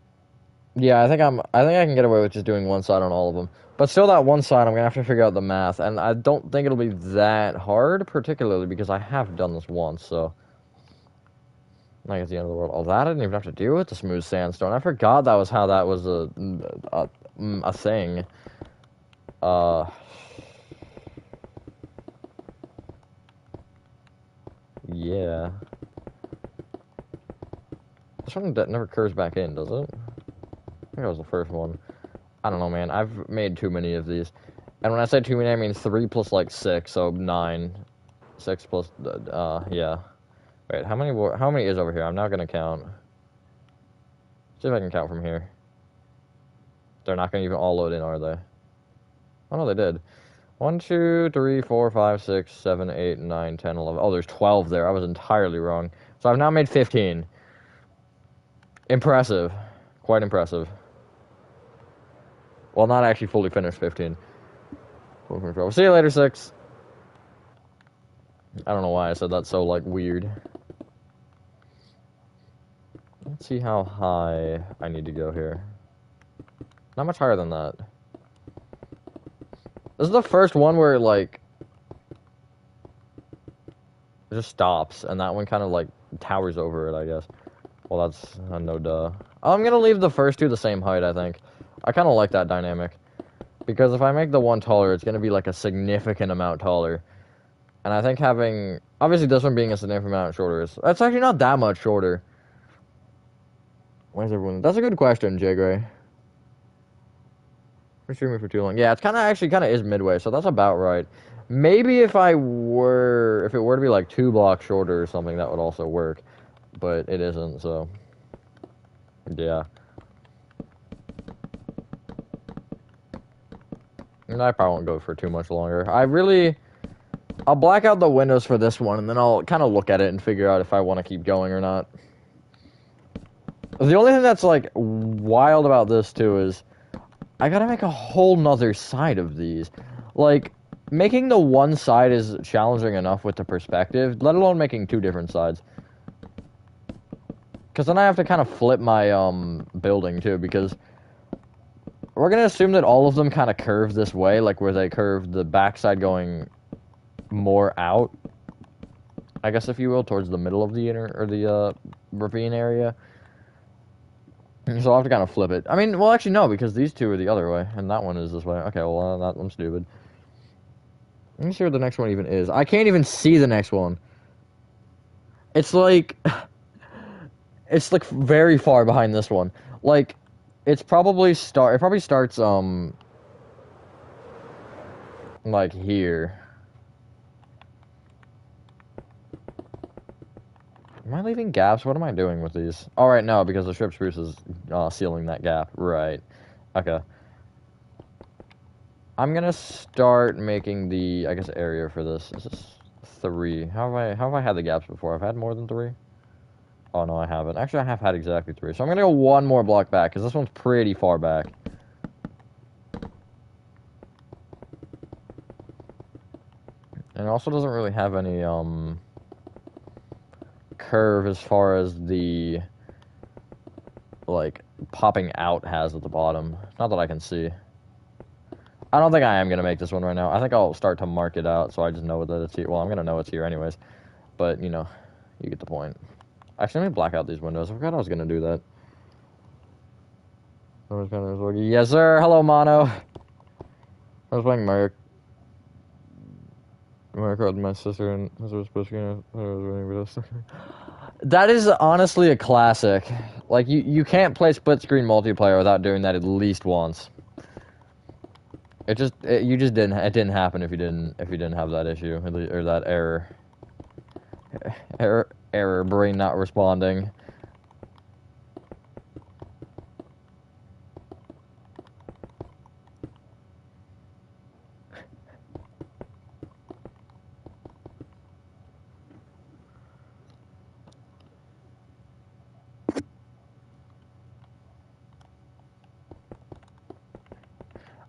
Yeah, I think I can get away with just doing one side on all of them. But still, that one side, I'm gonna have to figure out the math, and I don't think it'll be that hard, particularly because I have done this once, so... Like, it's the end of the world. Oh, that I didn't even have to deal with the smooth sandstone. I forgot that was how that was a thing. Yeah. This one that never curves back in, does it? I think that was the first one. I don't know, man. I've made too many of these. And when I say too many, I mean 3 plus, like, 6, so 9. 6 plus, yeah. Wait, how many is over here? I'm not gonna count. See if I can count from here. They're not gonna even all load in, are they? Oh, no, they did. 1, 2, 3, 4, 5, 6, 7, 8, 9, 10, 11. Oh, there's 12 there. I was entirely wrong. So I've now made 15. Impressive. Quite impressive. Well, not actually fully finished 15. See you later, 6. I don't know why I said that so, like, weird. Let's see how high I need to go here. Not much higher than that. This is the first one where, like, it just stops, and that one kind of, like, towers over it, I guess. Well, that's no duh. I'm gonna leave the first two the same height, I think. I kind of like that dynamic. Because if I make the one taller, it's gonna be, like, a significant amount taller. And I think having... Obviously, this one being a significant amount shorter is... That's actually not that much shorter. Why is everyone... That's a good question, Jay Gray. We're streaming for too long. Yeah, it's kind of is midway, so that's about right. Maybe if it were to be like 2 blocks shorter or something, that would also work. But it isn't, so... Yeah. And I probably won't go for too much longer. I'll black out the windows for this one, and then I'll kind of look at it and figure out if I want to keep going or not. The only thing that's, like, wild about this, too, is I gotta make a whole nother side of these. Like, making the one side is challenging enough with the perspective, let alone making 2 different sides. Because then I have to kind of flip my, building, too, because we're gonna assume that all of them kind of curve this way, like where they curve the backside going more out, I guess, if you will, towards the middle of the ravine area. So I'll have to kind of flip it. I mean, well, actually, no, because these 2 are the other way, and that one is this way. Okay, well, I'm stupid. Let me see what the next one even is. I can't even see the next one. It's like... It's, like, very far behind this one. Like, it probably starts, like, here. Am I leaving gaps? What am I doing with these? All right, no, because the strip spruce is sealing that gap. Right. Okay. I'm gonna start making the, I guess, area for this. Is this 3? How have I had the gaps before? I've had more than 3? Oh, no, I haven't. Actually, I have had exactly 3. So I'm gonna go 1 more block back, because this one's pretty far back. And it also doesn't really have any, curve as far as the, like, popping out has at the bottom. Not that I can see. I don't think I am going to make this one right now. I think I'll start to mark it out so I just know that it's here. Well, I'm going to know it's here anyways. But, you know, you get the point. Actually, let me black out these windows. I forgot I was going to do that. Yes, sir. Hello, Mono. I was playing Mario Kart with my sister and was supposed to. That is honestly a classic. Like, you can't play split screen multiplayer without doing that at least once. It didn't happen if you didn't have that issue or that error, brain not responding.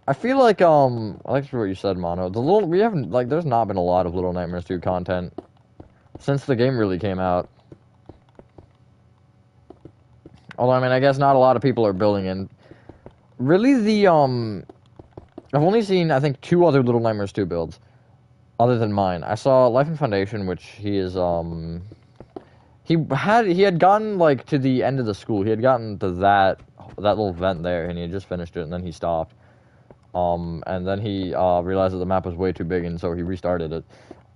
I feel like, I like what you said, Mono. We haven't, like, there's not been a lot of Little Nightmares 2 content since the game really came out. Although, I mean, I guess not a lot of people are building in. Really, I've only seen, I think, 2 other Little Nightmares 2 builds, other than mine. I saw Life in Foundation, which he is, he had gotten, like, to the end of the school. He had gotten to that little vent there, and he had just finished it, and then he stopped. And then he realized that the map was way too big, and so he restarted it.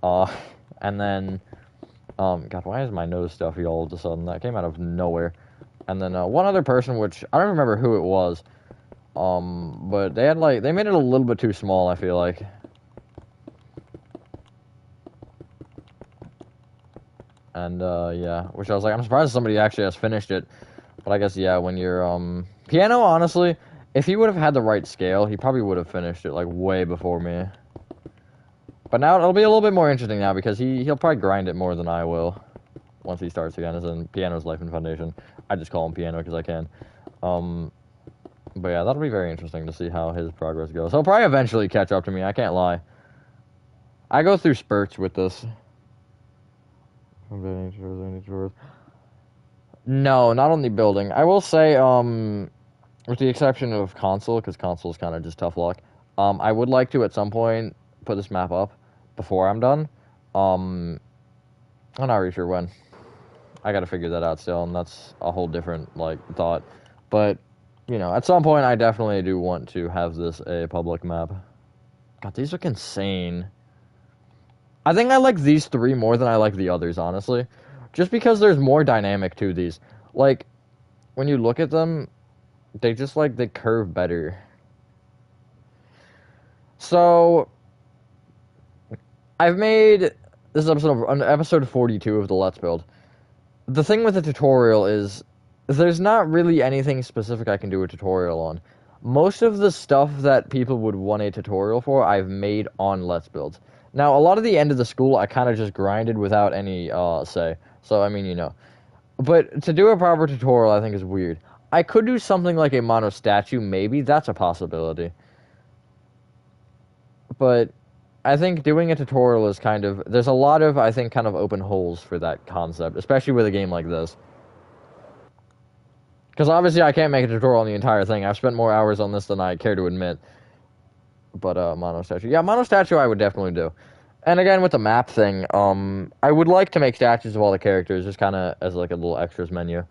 And then, God, why is my nose stuffy all of a sudden? That came out of nowhere. And then one other person, which I don't remember who it was, but they made it a little bit too small, I feel like. And yeah, which I was like, I'm surprised somebody actually has finished it. But I guess, yeah, when you're Piano, honestly, if he would have had the right scale, he probably would have finished it, like, way before me. But now it'll be a little bit more interesting now because he'll probably grind it more than I will once he starts again. As in Piano's Life and Foundation. I just call him Piano because I can. But yeah, that'll be very interesting to see how his progress goes. He'll probably eventually catch up to me. I can't lie. I go through spurts with this. No, not on the building. I will say, with the exception of console, because console is kind of just tough luck. I would like to at some point put this map up before I'm done. I'm not really sure when. I gotta figure that out still, and that's a whole different thought. But you know, at some point, I definitely do want to have this a public map. God, these look insane. I think I like these three more than I like the others, honestly. Just because there's more dynamic to these. Like, when you look at them, they just, they curve better. So, I've made this episode 42 of the Let's Build. The thing with the tutorial is, there's not really anything specific I can do a tutorial on. Most of the stuff that people would want a tutorial for, I've made on Let's Builds. Now, a lot of the end of the school, I kind of just grinded without any say. So, I mean, you know. But to do a proper tutorial, I think is weird. I could do something like a mono statue, maybe. That's a possibility. But I think doing a tutorial is kind of... There's a lot of, I think, kind of open holes for that concept, especially with a game like this. Because obviously I can't make a tutorial on the entire thing. I've spent more hours on this than I care to admit. But, mono statue. Yeah, mono statue I would definitely do. And again, with the map thing, I would like to make statues of all the characters, just kind of as, a little extras menu.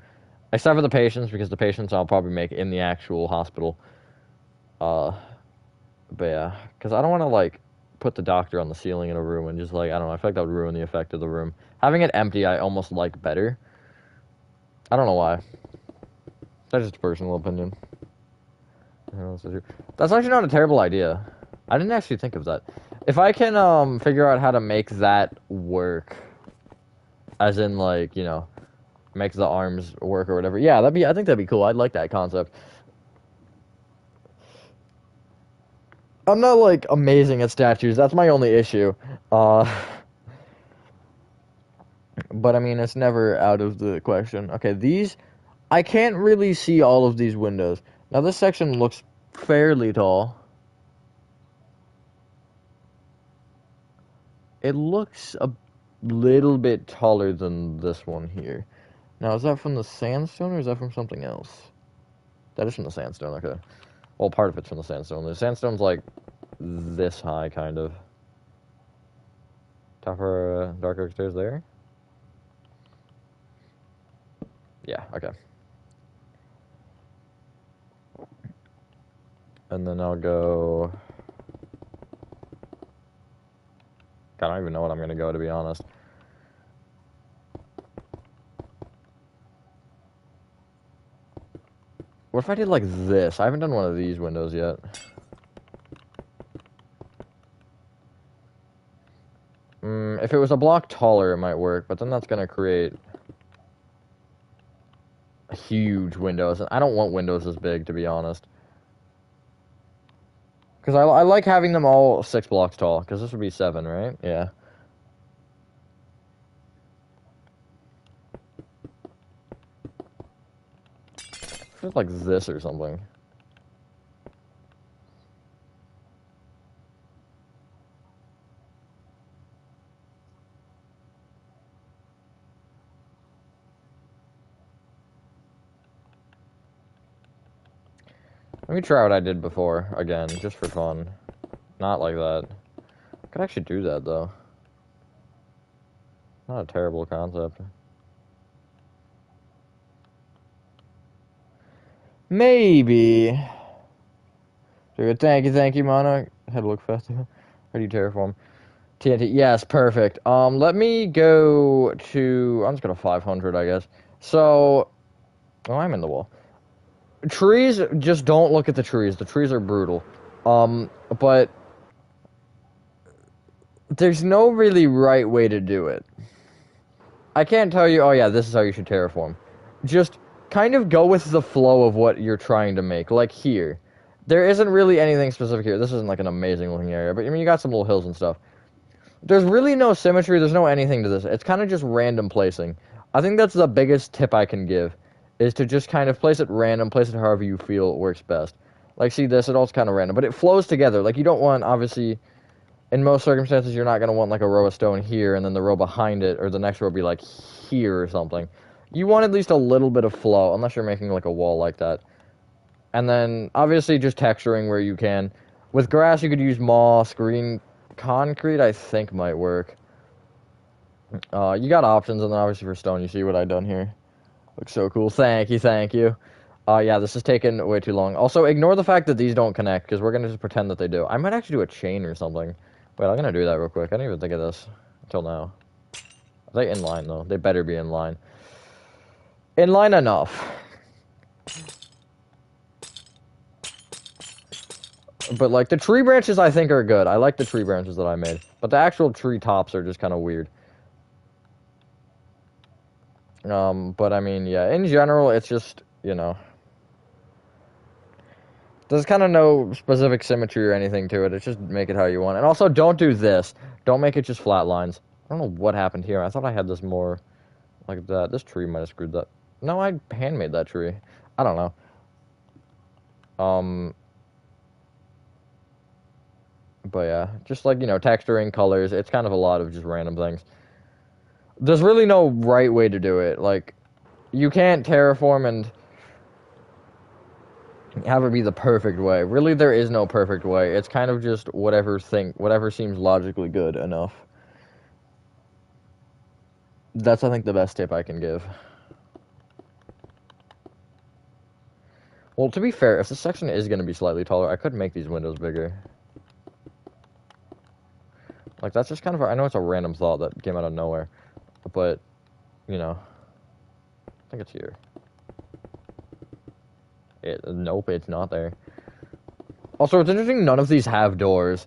Except for the patients, because the patients I'll probably make in the actual hospital. But yeah, because I don't want to, put the doctor on the ceiling in a room and just, I don't know, I feel like that would ruin the effect of the room. Having it empty, I almost like better. I don't know why. That's just a personal opinion. That's actually not a terrible idea. I didn't actually think of that. If I can figure out how to make that work, as in you know, make the arms work or whatever. Yeah, I think that'd be cool. I'd like that concept. I'm not amazing at statues. That's my only issue. But I mean, it's never out of the question. Okay, these I can't really see all of these windows. Now, this section looks fairly tall. It looks a little bit taller than this one here. Now, is that from the sandstone or is that from something else? That is from the sandstone, okay. Well, part of it's from the sandstone. The sandstone's this high, kind of. Tougher, dark oak stairs there? Yeah, okay. And then I'll go... I don't even know what I'm going to go, to be honest. What if I did this? I haven't done one of these windows yet. If it was a block taller, it might work, but then that's going to create huge windows. And I don't want windows this big, to be honest. Because I like having them all 6 blocks tall, because this would be 7, right? Yeah. Just like this or something. Let me try what I did before, again, just for fun. Not like that. I could actually do that, though. Not a terrible concept. Maybe. Thank you, Monarch. Had to look festival. How do you terraform? TNT, yes, perfect. Let me go to... I'm just gonna 500, I guess. So... Oh, I'm in the wall. Trees, just don't look at the trees. The trees are brutal. But there's no really right way to do it. I can't tell you, oh yeah, this is how you should terraform. Just kind of go with the flow of what you're trying to make. Like here. There isn't really anything specific here. This isn't an amazing looking area, but I mean, you got some little hills and stuff. There's really no symmetry, there's no anything to this. It's kind of just random placing. I think that's the biggest tip I can give, is to just kind of place it random, place it however you feel works best. Like, see this, it all's kind of random, but it flows together. Like, you don't want, obviously, in most circumstances, you're not going to want, like, a row of stone here, and then the row behind it, or the next row be, like, here or something. You want at least a little bit of flow, unless you're making, like, a wall like that. And then, obviously, just texturing where you can. With grass, you could use moss, green concrete, I think might work. You got options, and then obviously for stone, you see what I've done here. Looks so cool. Thank you, thank you. Yeah, this is taking way too long. Also, ignore the fact that these don't connect, because we're going to just pretend that they do. I might actually do a chain or something. Wait, I'm going to do that real quick. I didn't even think of this until now. Are they in line, though? They better be in line. In line enough. But, like, the tree branches, I think, are good. I like the tree branches that I made. But the actual tree tops are just kind of weird. But, I mean, yeah, in general, it's just, you know... There's kind of no specific symmetry or anything to it. It's just make it how you want. And also, don't do this. Don't make it just flat lines. I don't know what happened here. I thought I had this more like that. This tree might have screwed that. No, I handmade that tree. I don't know. But yeah, just like, you know, texturing, colors. It's kind of a lot of just random things. There's really no right way to do it. Like, you can't terraform and have it be the perfect way. Really, there is no perfect way. It's kind of just whatever seems logically good enough. That's, I think, the best tip I can give. Well, to be fair, if this section is going to be slightly taller, I could make these windows bigger. Like, that's just kind of... I know it's a random thought that came out of nowhere. But, you know... I think it's here. Nope, it's not there. Also, it's interesting none of these have doors.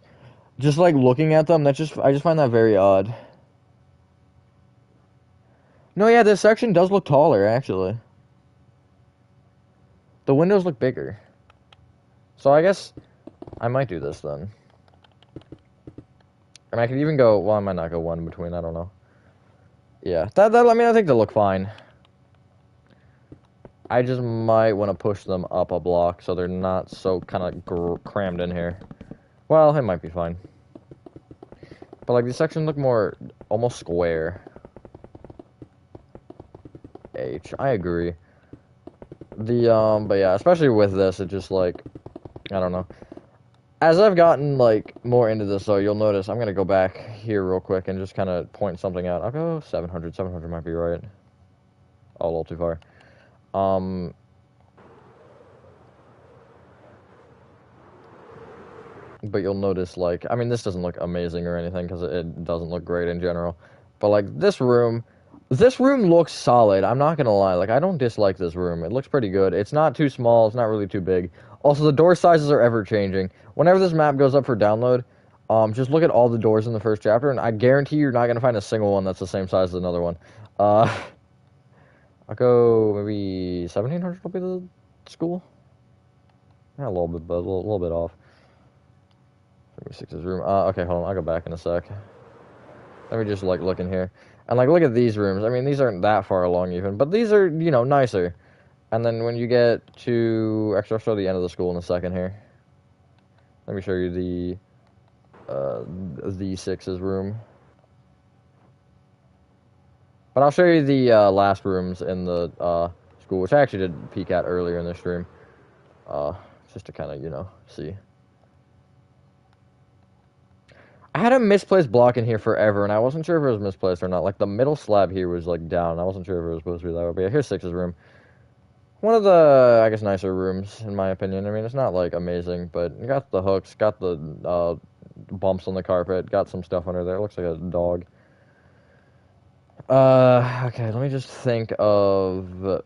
Just, like, looking at them, I just find that very odd. No, yeah, this section does look taller, actually. The windows look bigger. So I guess I might do this, then. And I could even go... Well, I might not go one in between, I don't know. Yeah, I mean, I think they look fine. I just might want to push them up a block so they're not so kind of crammed in here. Well, it might be fine. But, like, these sections look more almost square. I agree. But yeah, especially with this, it just, like, I don't know. As I've gotten, like, more into this, though, you'll notice I'm going to go back here real quick and just kind of point something out. I'll go 700. 700 might be right. Oh, a little too far. But you'll notice, like, I mean, this doesn't look amazing or anything because it doesn't look great in general. But, like, this room looks solid. I'm not gonna lie. Like, I don't dislike this room. It looks pretty good. It's not too small. It's not really too big. Also, the door sizes are ever changing. Whenever this map goes up for download, just look at all the doors in the first chapter, and I guarantee you're not gonna find a single one that's the same size as another one. I'll go maybe 1700 will be the school. Yeah, a little bit off. 36's room. Okay, hold on. I'll go back in a sec. Let me just, like, look in here. And, like, look at these rooms. I mean, these aren't that far along even, but these are, you know, nicer. And then when you get to... Actually, I'll show the end of the school in a second here. Let me show you the 6's room. But I'll show you the last rooms in the school, which I actually did peek at earlier in the stream. Just to kind of, you know, see. I had a misplaced block in here forever, and I wasn't sure if it was misplaced or not. Like, the middle slab here was, like, down. I wasn't sure if it was supposed to be that way. But yeah, here's 6's room. One of the, I guess, nicer rooms, in my opinion. I mean, it's not, like, amazing, but you got the hooks, got the bumps on the carpet, got some stuff under there. It looks like a dog. Okay, let me just think of...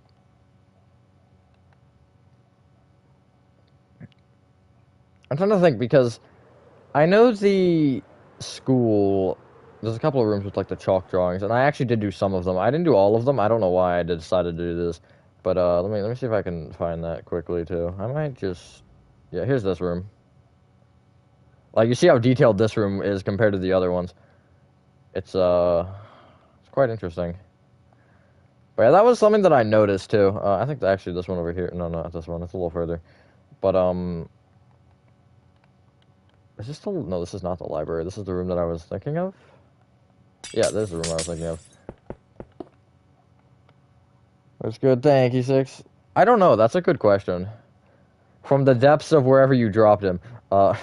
I'm trying to think, because I know the school, there's a couple of rooms with, like, the chalk drawings, and I actually did do some of them. I didn't do all of them. I don't know why I decided to do this, but let me see if I can find that quickly too. I might just... Yeah, here's this room. Like, you see how detailed this room is compared to the other ones. It's quite interesting. But yeah, that was something that I noticed too. I think actually this one over here. No, not this one. It's a little further. But is this still? No, this is not the library. This is the room that I was thinking of. Yeah, this is the room I was thinking of. That's good. Thank you, Six. I don't know. That's a good question. From the depths of wherever you dropped him. Yeah,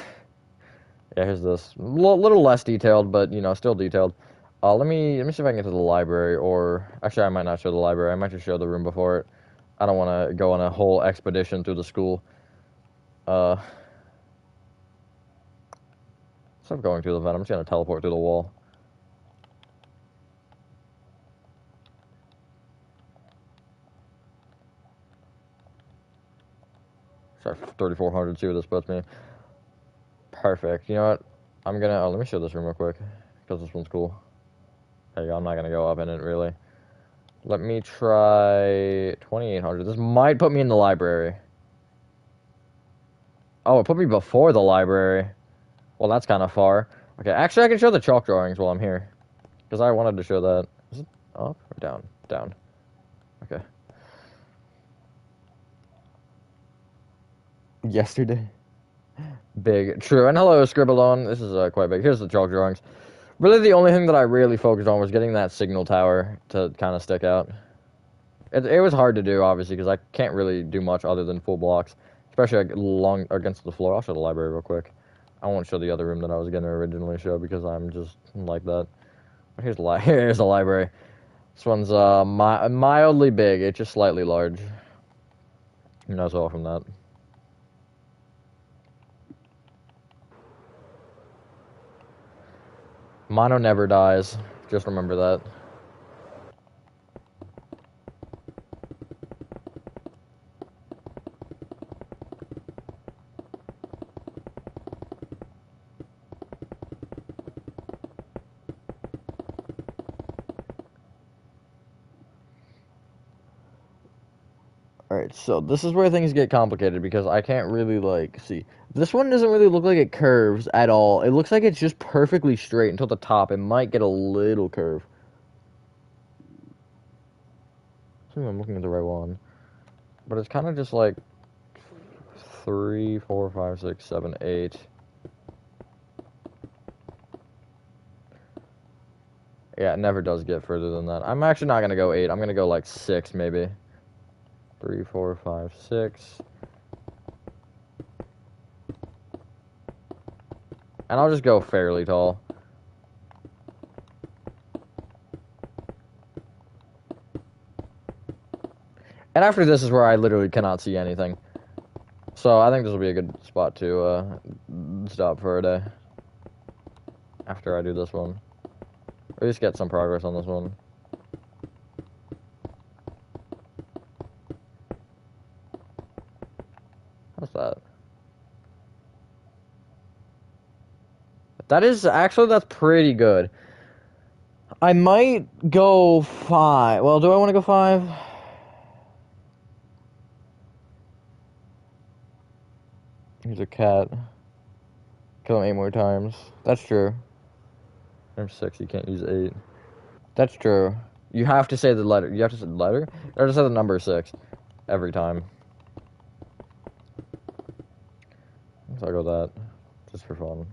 here's this. Little less detailed, but, you know, still detailed. Let me see if I can get to the library, or... Actually, I might not show the library. I might just show the room before it. I don't want to go on a whole expedition through the school. Instead of going through the vent, I'm just going to teleport through the wall. Sorry, 3,400, see where this puts me. Perfect. You know what? I'm going to... Oh, let me show this room real quick, because this one's cool. There you go. I'm not going to go up in it, really. Let me try 2,800. This might put me in the library. Oh, it put me before the library. Well, that's kind of far. Okay, actually, I can show the chalk drawings while I'm here. Because I wanted to show that. Is it up or down? Down. Okay. Yesterday. Big. True. And hello, Scribblon. This is quite big. Here's the chalk drawings. Really, the only thing that I really focused on was getting that signal tower to kind of stick out. It was hard to do, obviously, because I can't really do much other than full blocks. Especially like, long against the floor. I'll show the library real quick. I won't show the other room that I was going to originally show because I'm just like that. But here's here's the library. This one's mildly big. It's just slightly large. You know, so from that. Mono never dies. Just remember that. Alright, so this is where things get complicated because I can't really, like, see. This one doesn't really look like it curves at all. It looks like it's just perfectly straight until the top. It might get a little curve. I think I'm looking at the right one. But it's kind of just like 3, 4, 5, 6, 7, 8. Yeah, it never does get further than that. I'm actually not going to go 8. I'm going to go like 6 maybe. 3, 4, 5, 6. And I'll just go fairly tall. And after this is where I literally cannot see anything. So I think this will be a good spot to stop for a day. After I do this one. Or at least get some progress on this one. What's that? That is, actually, that's pretty good. I might go 5. Well, do I want to go 5? Here's a cat. Kill him 8 more times. That's true. There's 6, you can't use 8. That's true. You have to say the letter. You have to say the letter? Or just say the number 6. Every time. So I'll go that. Just for fun.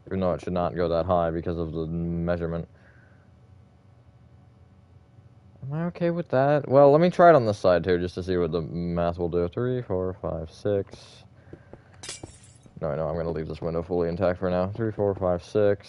Even though it should not go that high because of the measurement. Am I okay with that? Well, let me try it on this side too, just to see what the math will do. 3, 4, 5, 6. No, I'm going to leave this window fully intact for now. 3, 4, 5, 6.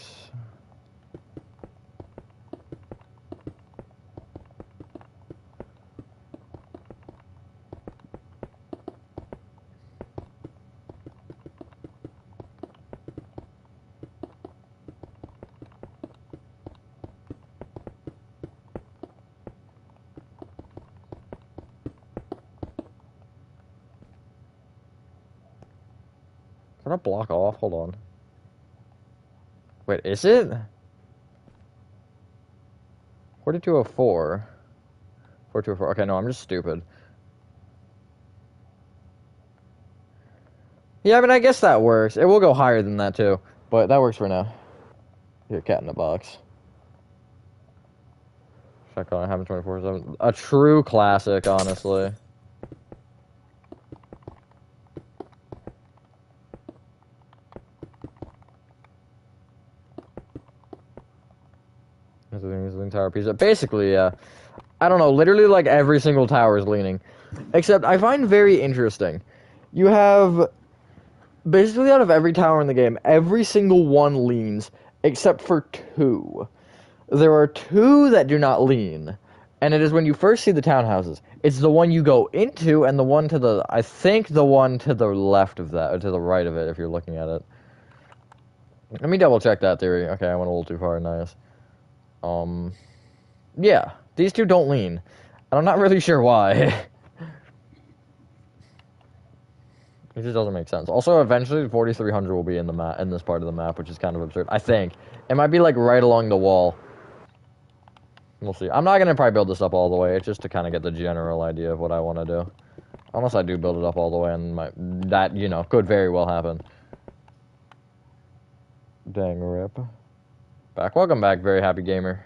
Is that a block off? Hold on. Wait, is it? 4204. 4204. Okay, no, I'm just stupid. Yeah, I mean, I guess that works. It will go higher than that, too. But that works for now. Here, cat in a box. Check on it, happen 24/7. A true classic, honestly. This is the entire piece. Basically, yeah. I don't know. Literally, like every single tower is leaning, except I find very interesting. You have basically out of every tower in the game, every single one leans except for two. There are two that do not lean, and it is when you first see the townhouses. It's the one you go into and the one to the, I think the one to the left of that, or to the right of it if you're looking at it. Let me double check that theory. Okay, I went a little too far. Nice. Yeah, these two don't lean. And I'm not really sure why. It just doesn't make sense. Also, eventually, 4300 will be in the map, in this part of the map, which is kind of absurd. I think it might be like right along the wall. We'll see. I'm not gonna probably build this up all the way. It's just to kind of get the general idea of what I want to do. Unless I do build it up all the way, and that, you know, could very well happen. Dang rip. Back. Welcome back, very happy gamer.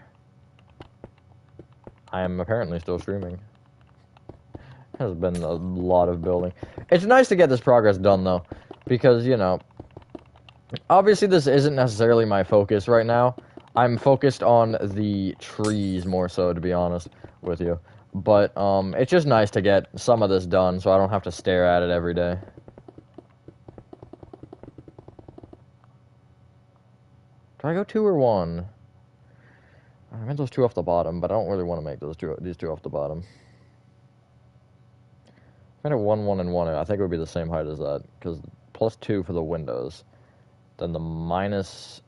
I am apparently still streaming. Has been a lot of building. It's nice to get this progress done, though, because, you know, obviously this isn't necessarily my focus right now. I'm focused on the trees more so, to be honest with you. But, it's just nice to get some of this done so I don't have to stare at it every day. Do I go 2 or 1? I meant those 2 off the bottom, but I don't really want to make these two off the bottom. If I had 1, 1, and 1, I think it would be the same height as that, because +2 for the windows. Then the -2.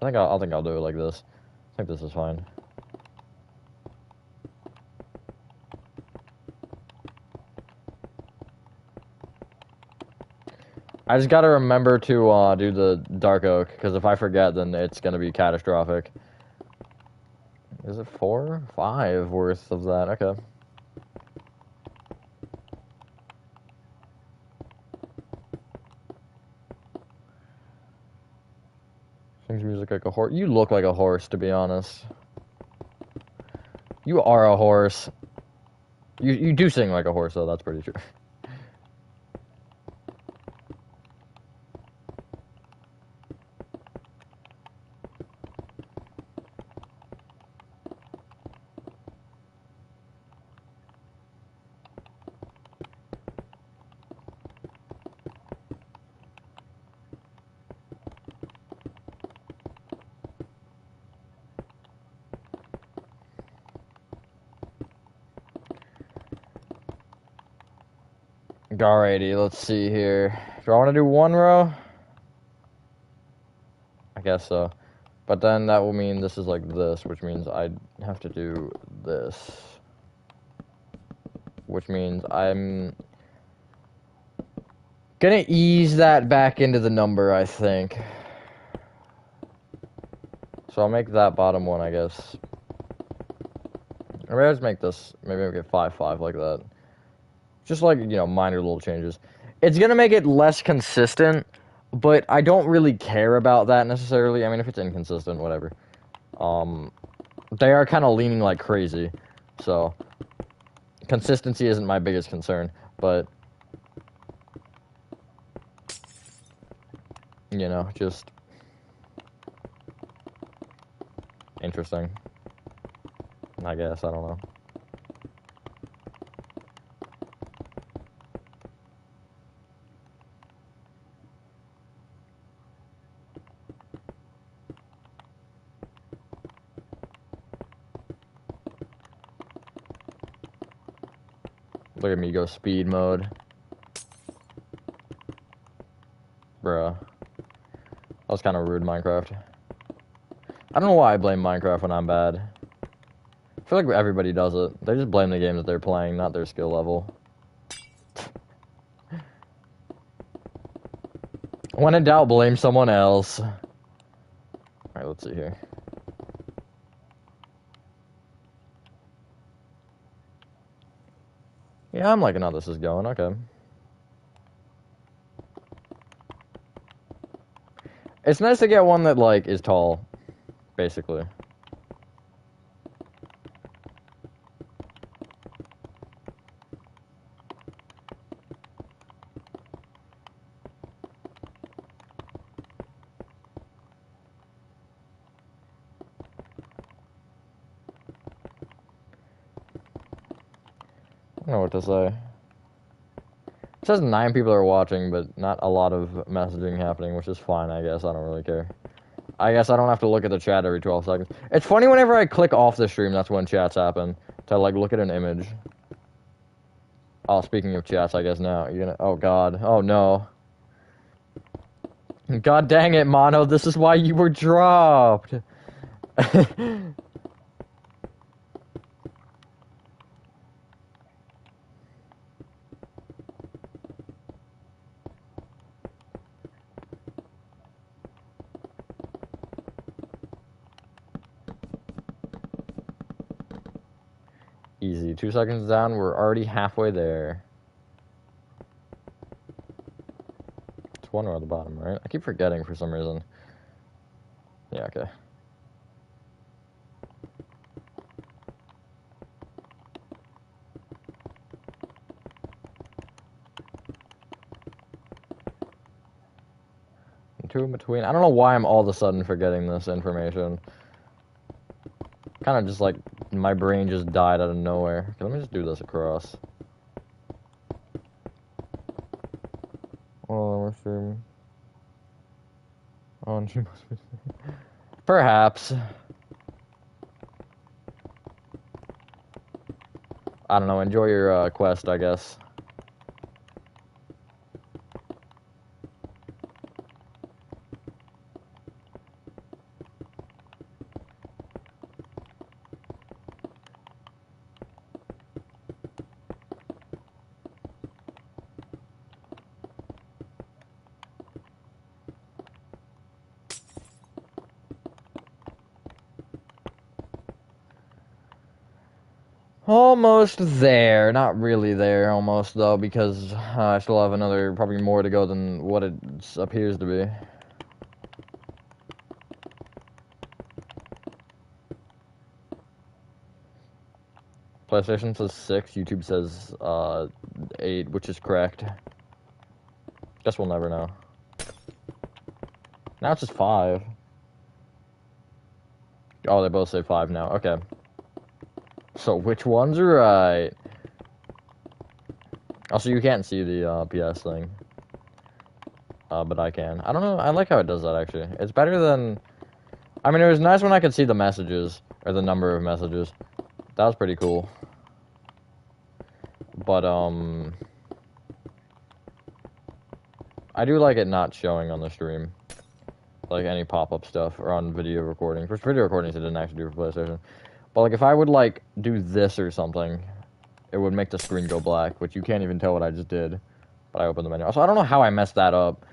I think I'll do it like this. I think this is fine. I just gotta remember to do the dark oak, because if I forget, then it's gonna be catastrophic. Is it 4? 5 worth of that? Okay. Sings music like a horse. You look like a horse, to be honest. You are a horse. You do sing like a horse, though. That's pretty true. Alrighty, let's see here. Do I want to do 1 row? I guess so. But then that will mean this is like this, which means I'd have to do this. Which means I'm gonna ease that back into the number, I think. So I'll make that bottom one, I guess. Or maybe I'll just make this, maybe I'll get 5, 5 like that. Just like, you know, minor little changes. It's gonna make it less consistent, but I don't really care about that necessarily. I mean, if it's inconsistent, whatever. They are kind of leaning like crazy, so consistency isn't my biggest concern, but you know, just interesting, I guess. I don't know. Look at me go speed mode. Bruh. That was kind of rude, Minecraft. I don't know why I blame Minecraft when I'm bad. I feel like everybody does it. They just blame the games that they're playing, not their skill level. When in doubt, blame someone else. Alright, let's see here. Yeah, I'm liking how this is going. Okay. It's nice to get one that, like, is tall, basically. I don't know what to say. It says 9 people are watching, but not a lot of messaging happening, which is fine, I guess. I don't really care. I guess I don't have to look at the chat every 12 seconds. It's funny whenever I click off the stream, that's when chats happen. To, like, look at an image. Oh, speaking of chats, I guess now. You're gonna... Oh, God. Oh, no. God dang it, Mono. This is why you were dropped. Easy. 2 seconds down. We're already halfway there. It's one row at the bottom, right? I keep forgetting for some reason. Yeah, okay. Two in between. I don't know why I'm all of a sudden forgetting this information. Kind of just like my brain just died out of nowhere. Okay, let me just do this across. Oh, we're streaming. Oh, and she must be. Perhaps. I don't know. Enjoy your quest, I guess. Almost there. Not really there, almost, though, because I still have another, probably more to go than what it appears to be. PlayStation says 6, YouTube says 8, which is correct. Guess we'll never know. Now it's just 5. Oh, they both say 5 now. Okay. So which one's right? Also, you can't see the PS thing. But I can. I don't know. I like how it does that, actually. It's better than... I mean, it was nice when I could see the messages, or the number of messages. That was pretty cool. But, I do like it not showing on the stream. Like, any pop-up stuff, or on video recording. For video recordings, it didn't actually do for PlayStation. But, like, if I would, like, do this or something, it would make the screen go black, which you can't even tell what I just did. But I opened the menu. Also, I don't know how I messed that up.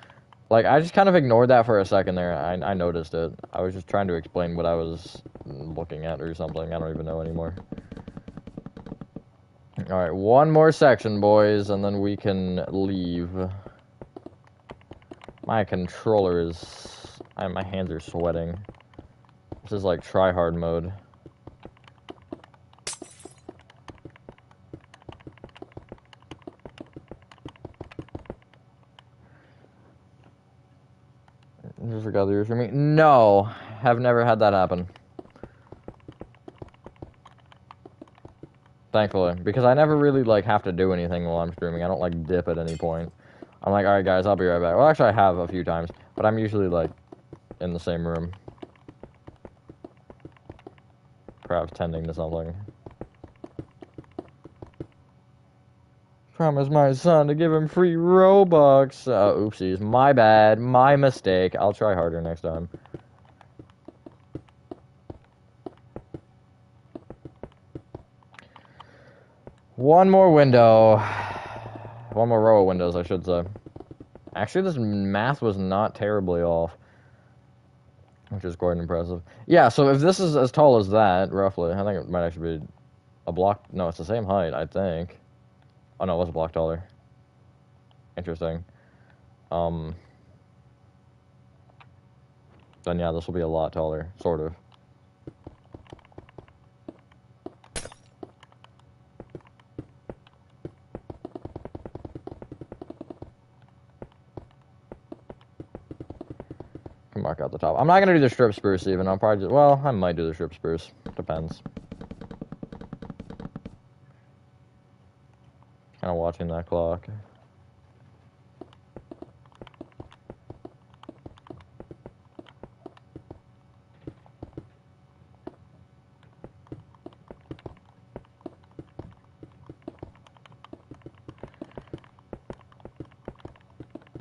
Like, I just kind of ignored that for a second there. I noticed it. I was just trying to explain what I was looking at or something. I don't even know anymore. Alright, one more section, boys, and then we can leave. My controller is... my hands are sweating. This is like try-hard mode. I just forgot the ears for me. No, have never had that happen. Thankfully, because I never really, like, have to do anything while I'm streaming. I don't, like, dip at any point. I'm like, alright, guys, I'll be right back. Well, actually, I have a few times, but I'm usually, like, in the same room. Perhaps tending to something. Promise my son to give him free Robux. Oopsies. My bad. My mistake. I'll try harder next time. One more window. One more row of windows, I should say. Actually, this math was not terribly off. Which is quite impressive. Yeah, so if this is as tall as that, roughly, I think it might actually be a block... No, it's the same height, I think. Oh, no, it was a block taller. Interesting. then yeah, this will be a lot taller, sort of. Can mark out the top. I'm not gonna do the strip spruce even. I'll probably just, well, I might do the strip spruce. Depends. Kind of watching that clock.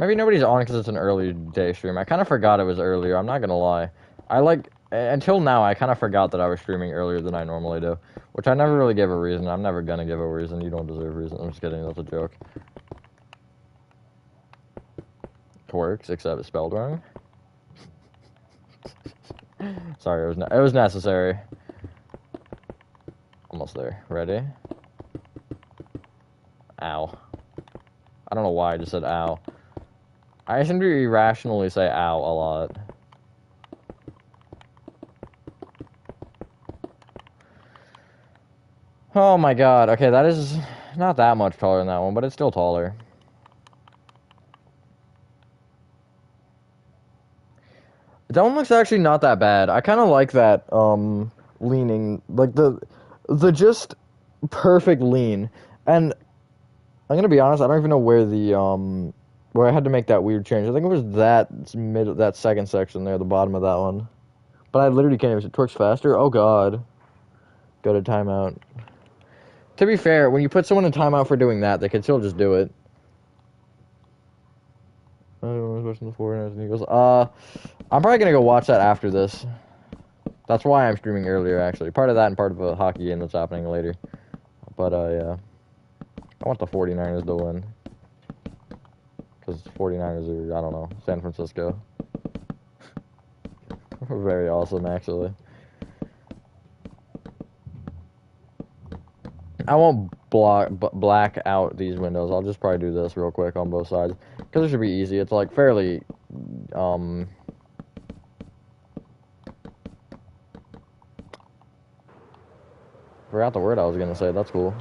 Maybe nobody's on because it's an early day stream. I kind of forgot it was earlier. I'm not gonna lie. Until now, I kind of forgot that I was streaming earlier than I normally do. Which I never really gave a reason. I'm never gonna give a reason. You don't deserve a reason. I'm just kidding. That's a joke. It works, except it's spelled wrong. Sorry, it was necessary. Almost there. Ready? Ow. I don't know why I just said ow. I seem to irrationally say ow a lot. Oh my god. Okay, that is not that much taller than that one, but it's still taller. That one looks actually not that bad. I kind of like that, leaning. Like, the just perfect lean. And I'm gonna be honest, I don't even know where where I had to make that weird change. I think it was that second section there, the bottom of that one. But I literally can't even. It torques faster? Oh god. Go to timeout. To be fair, when you put someone in timeout for doing that, they can still just do it. I don't know what's the 49ers and Eagles. I'm probably gonna go watch that after this. That's why I'm streaming earlier, actually. Part of that and part of a hockey game that's happening later. But, yeah. I want the 49ers to win. Because 49ers are, I don't know, San Francisco. Very awesome, actually. I won't black out these windows. I'll just probably do this real quick on both sides. Because it should be easy. It's, like, fairly, forgot the word I was gonna say. That's cool.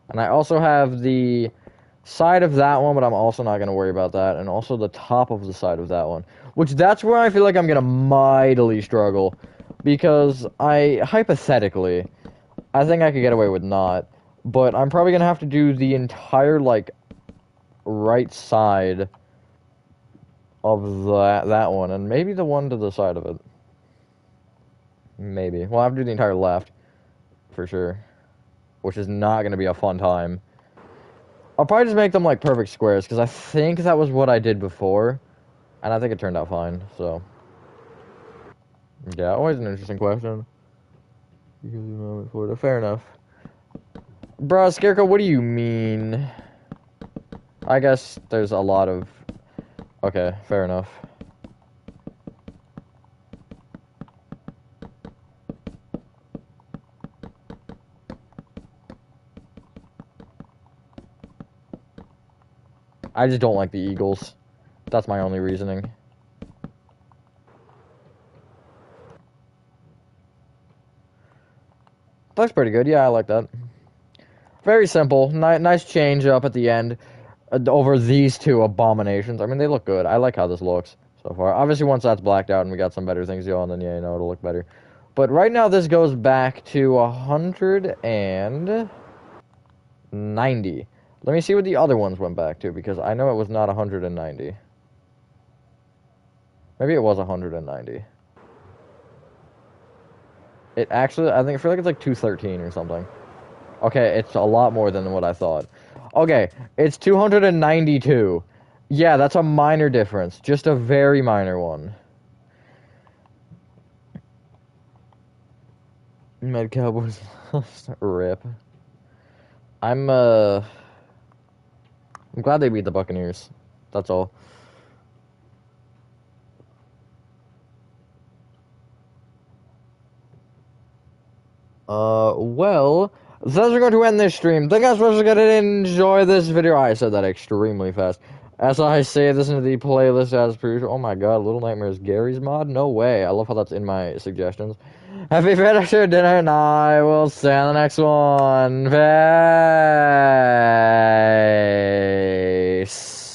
And I also have the side of that one, but I'm also not going to worry about that. And also the top of the side of that one. Which, that's where I feel like I'm going to mightily struggle. Because hypothetically, I think I could get away with not. But I'm probably going to have to do the entire, like, right side of that one. And maybe the one to the side of it. Maybe. Well, I have to do the entire left. For sure. Which is not going to be a fun time. I'll probably just make them, like, perfect squares, because I think that was what I did before, and I think it turned out fine, so. Yeah, always an interesting question. Because you know I'm in Florida. Fair enough. Bruh, Scarecrow, what do you mean? I guess there's a lot of... Okay, fair enough. I just don't like the Eagles. That's my only reasoning. That's pretty good. Yeah, I like that. Very simple. Nice change up at the end over these two abominations. I mean, they look good. I like how this looks so far. Obviously, once that's blacked out and we got some better things going, then yeah, you know, it'll look better. But right now, this goes back to 190. Let me see what the other ones went back to, because I know it was not 190. Maybe it was 190. It actually, I feel like it's like 213 or something. Okay, it's a lot more than what I thought. Okay, it's 292. Yeah, that's a minor difference. Just a very minor one. Med Cowboys. Rip. I'm glad they beat the Buccaneers. That's all. Well, that's we're going to end this stream. Thank you guys for going to enjoy this video. I said that extremely fast. As I say this into the playlist as per usual. Oh my god, Little Nightmares Gary's mod? No way. I love how that's in my suggestions. Happy finish your dinner, and I will see you on the next one. Peace.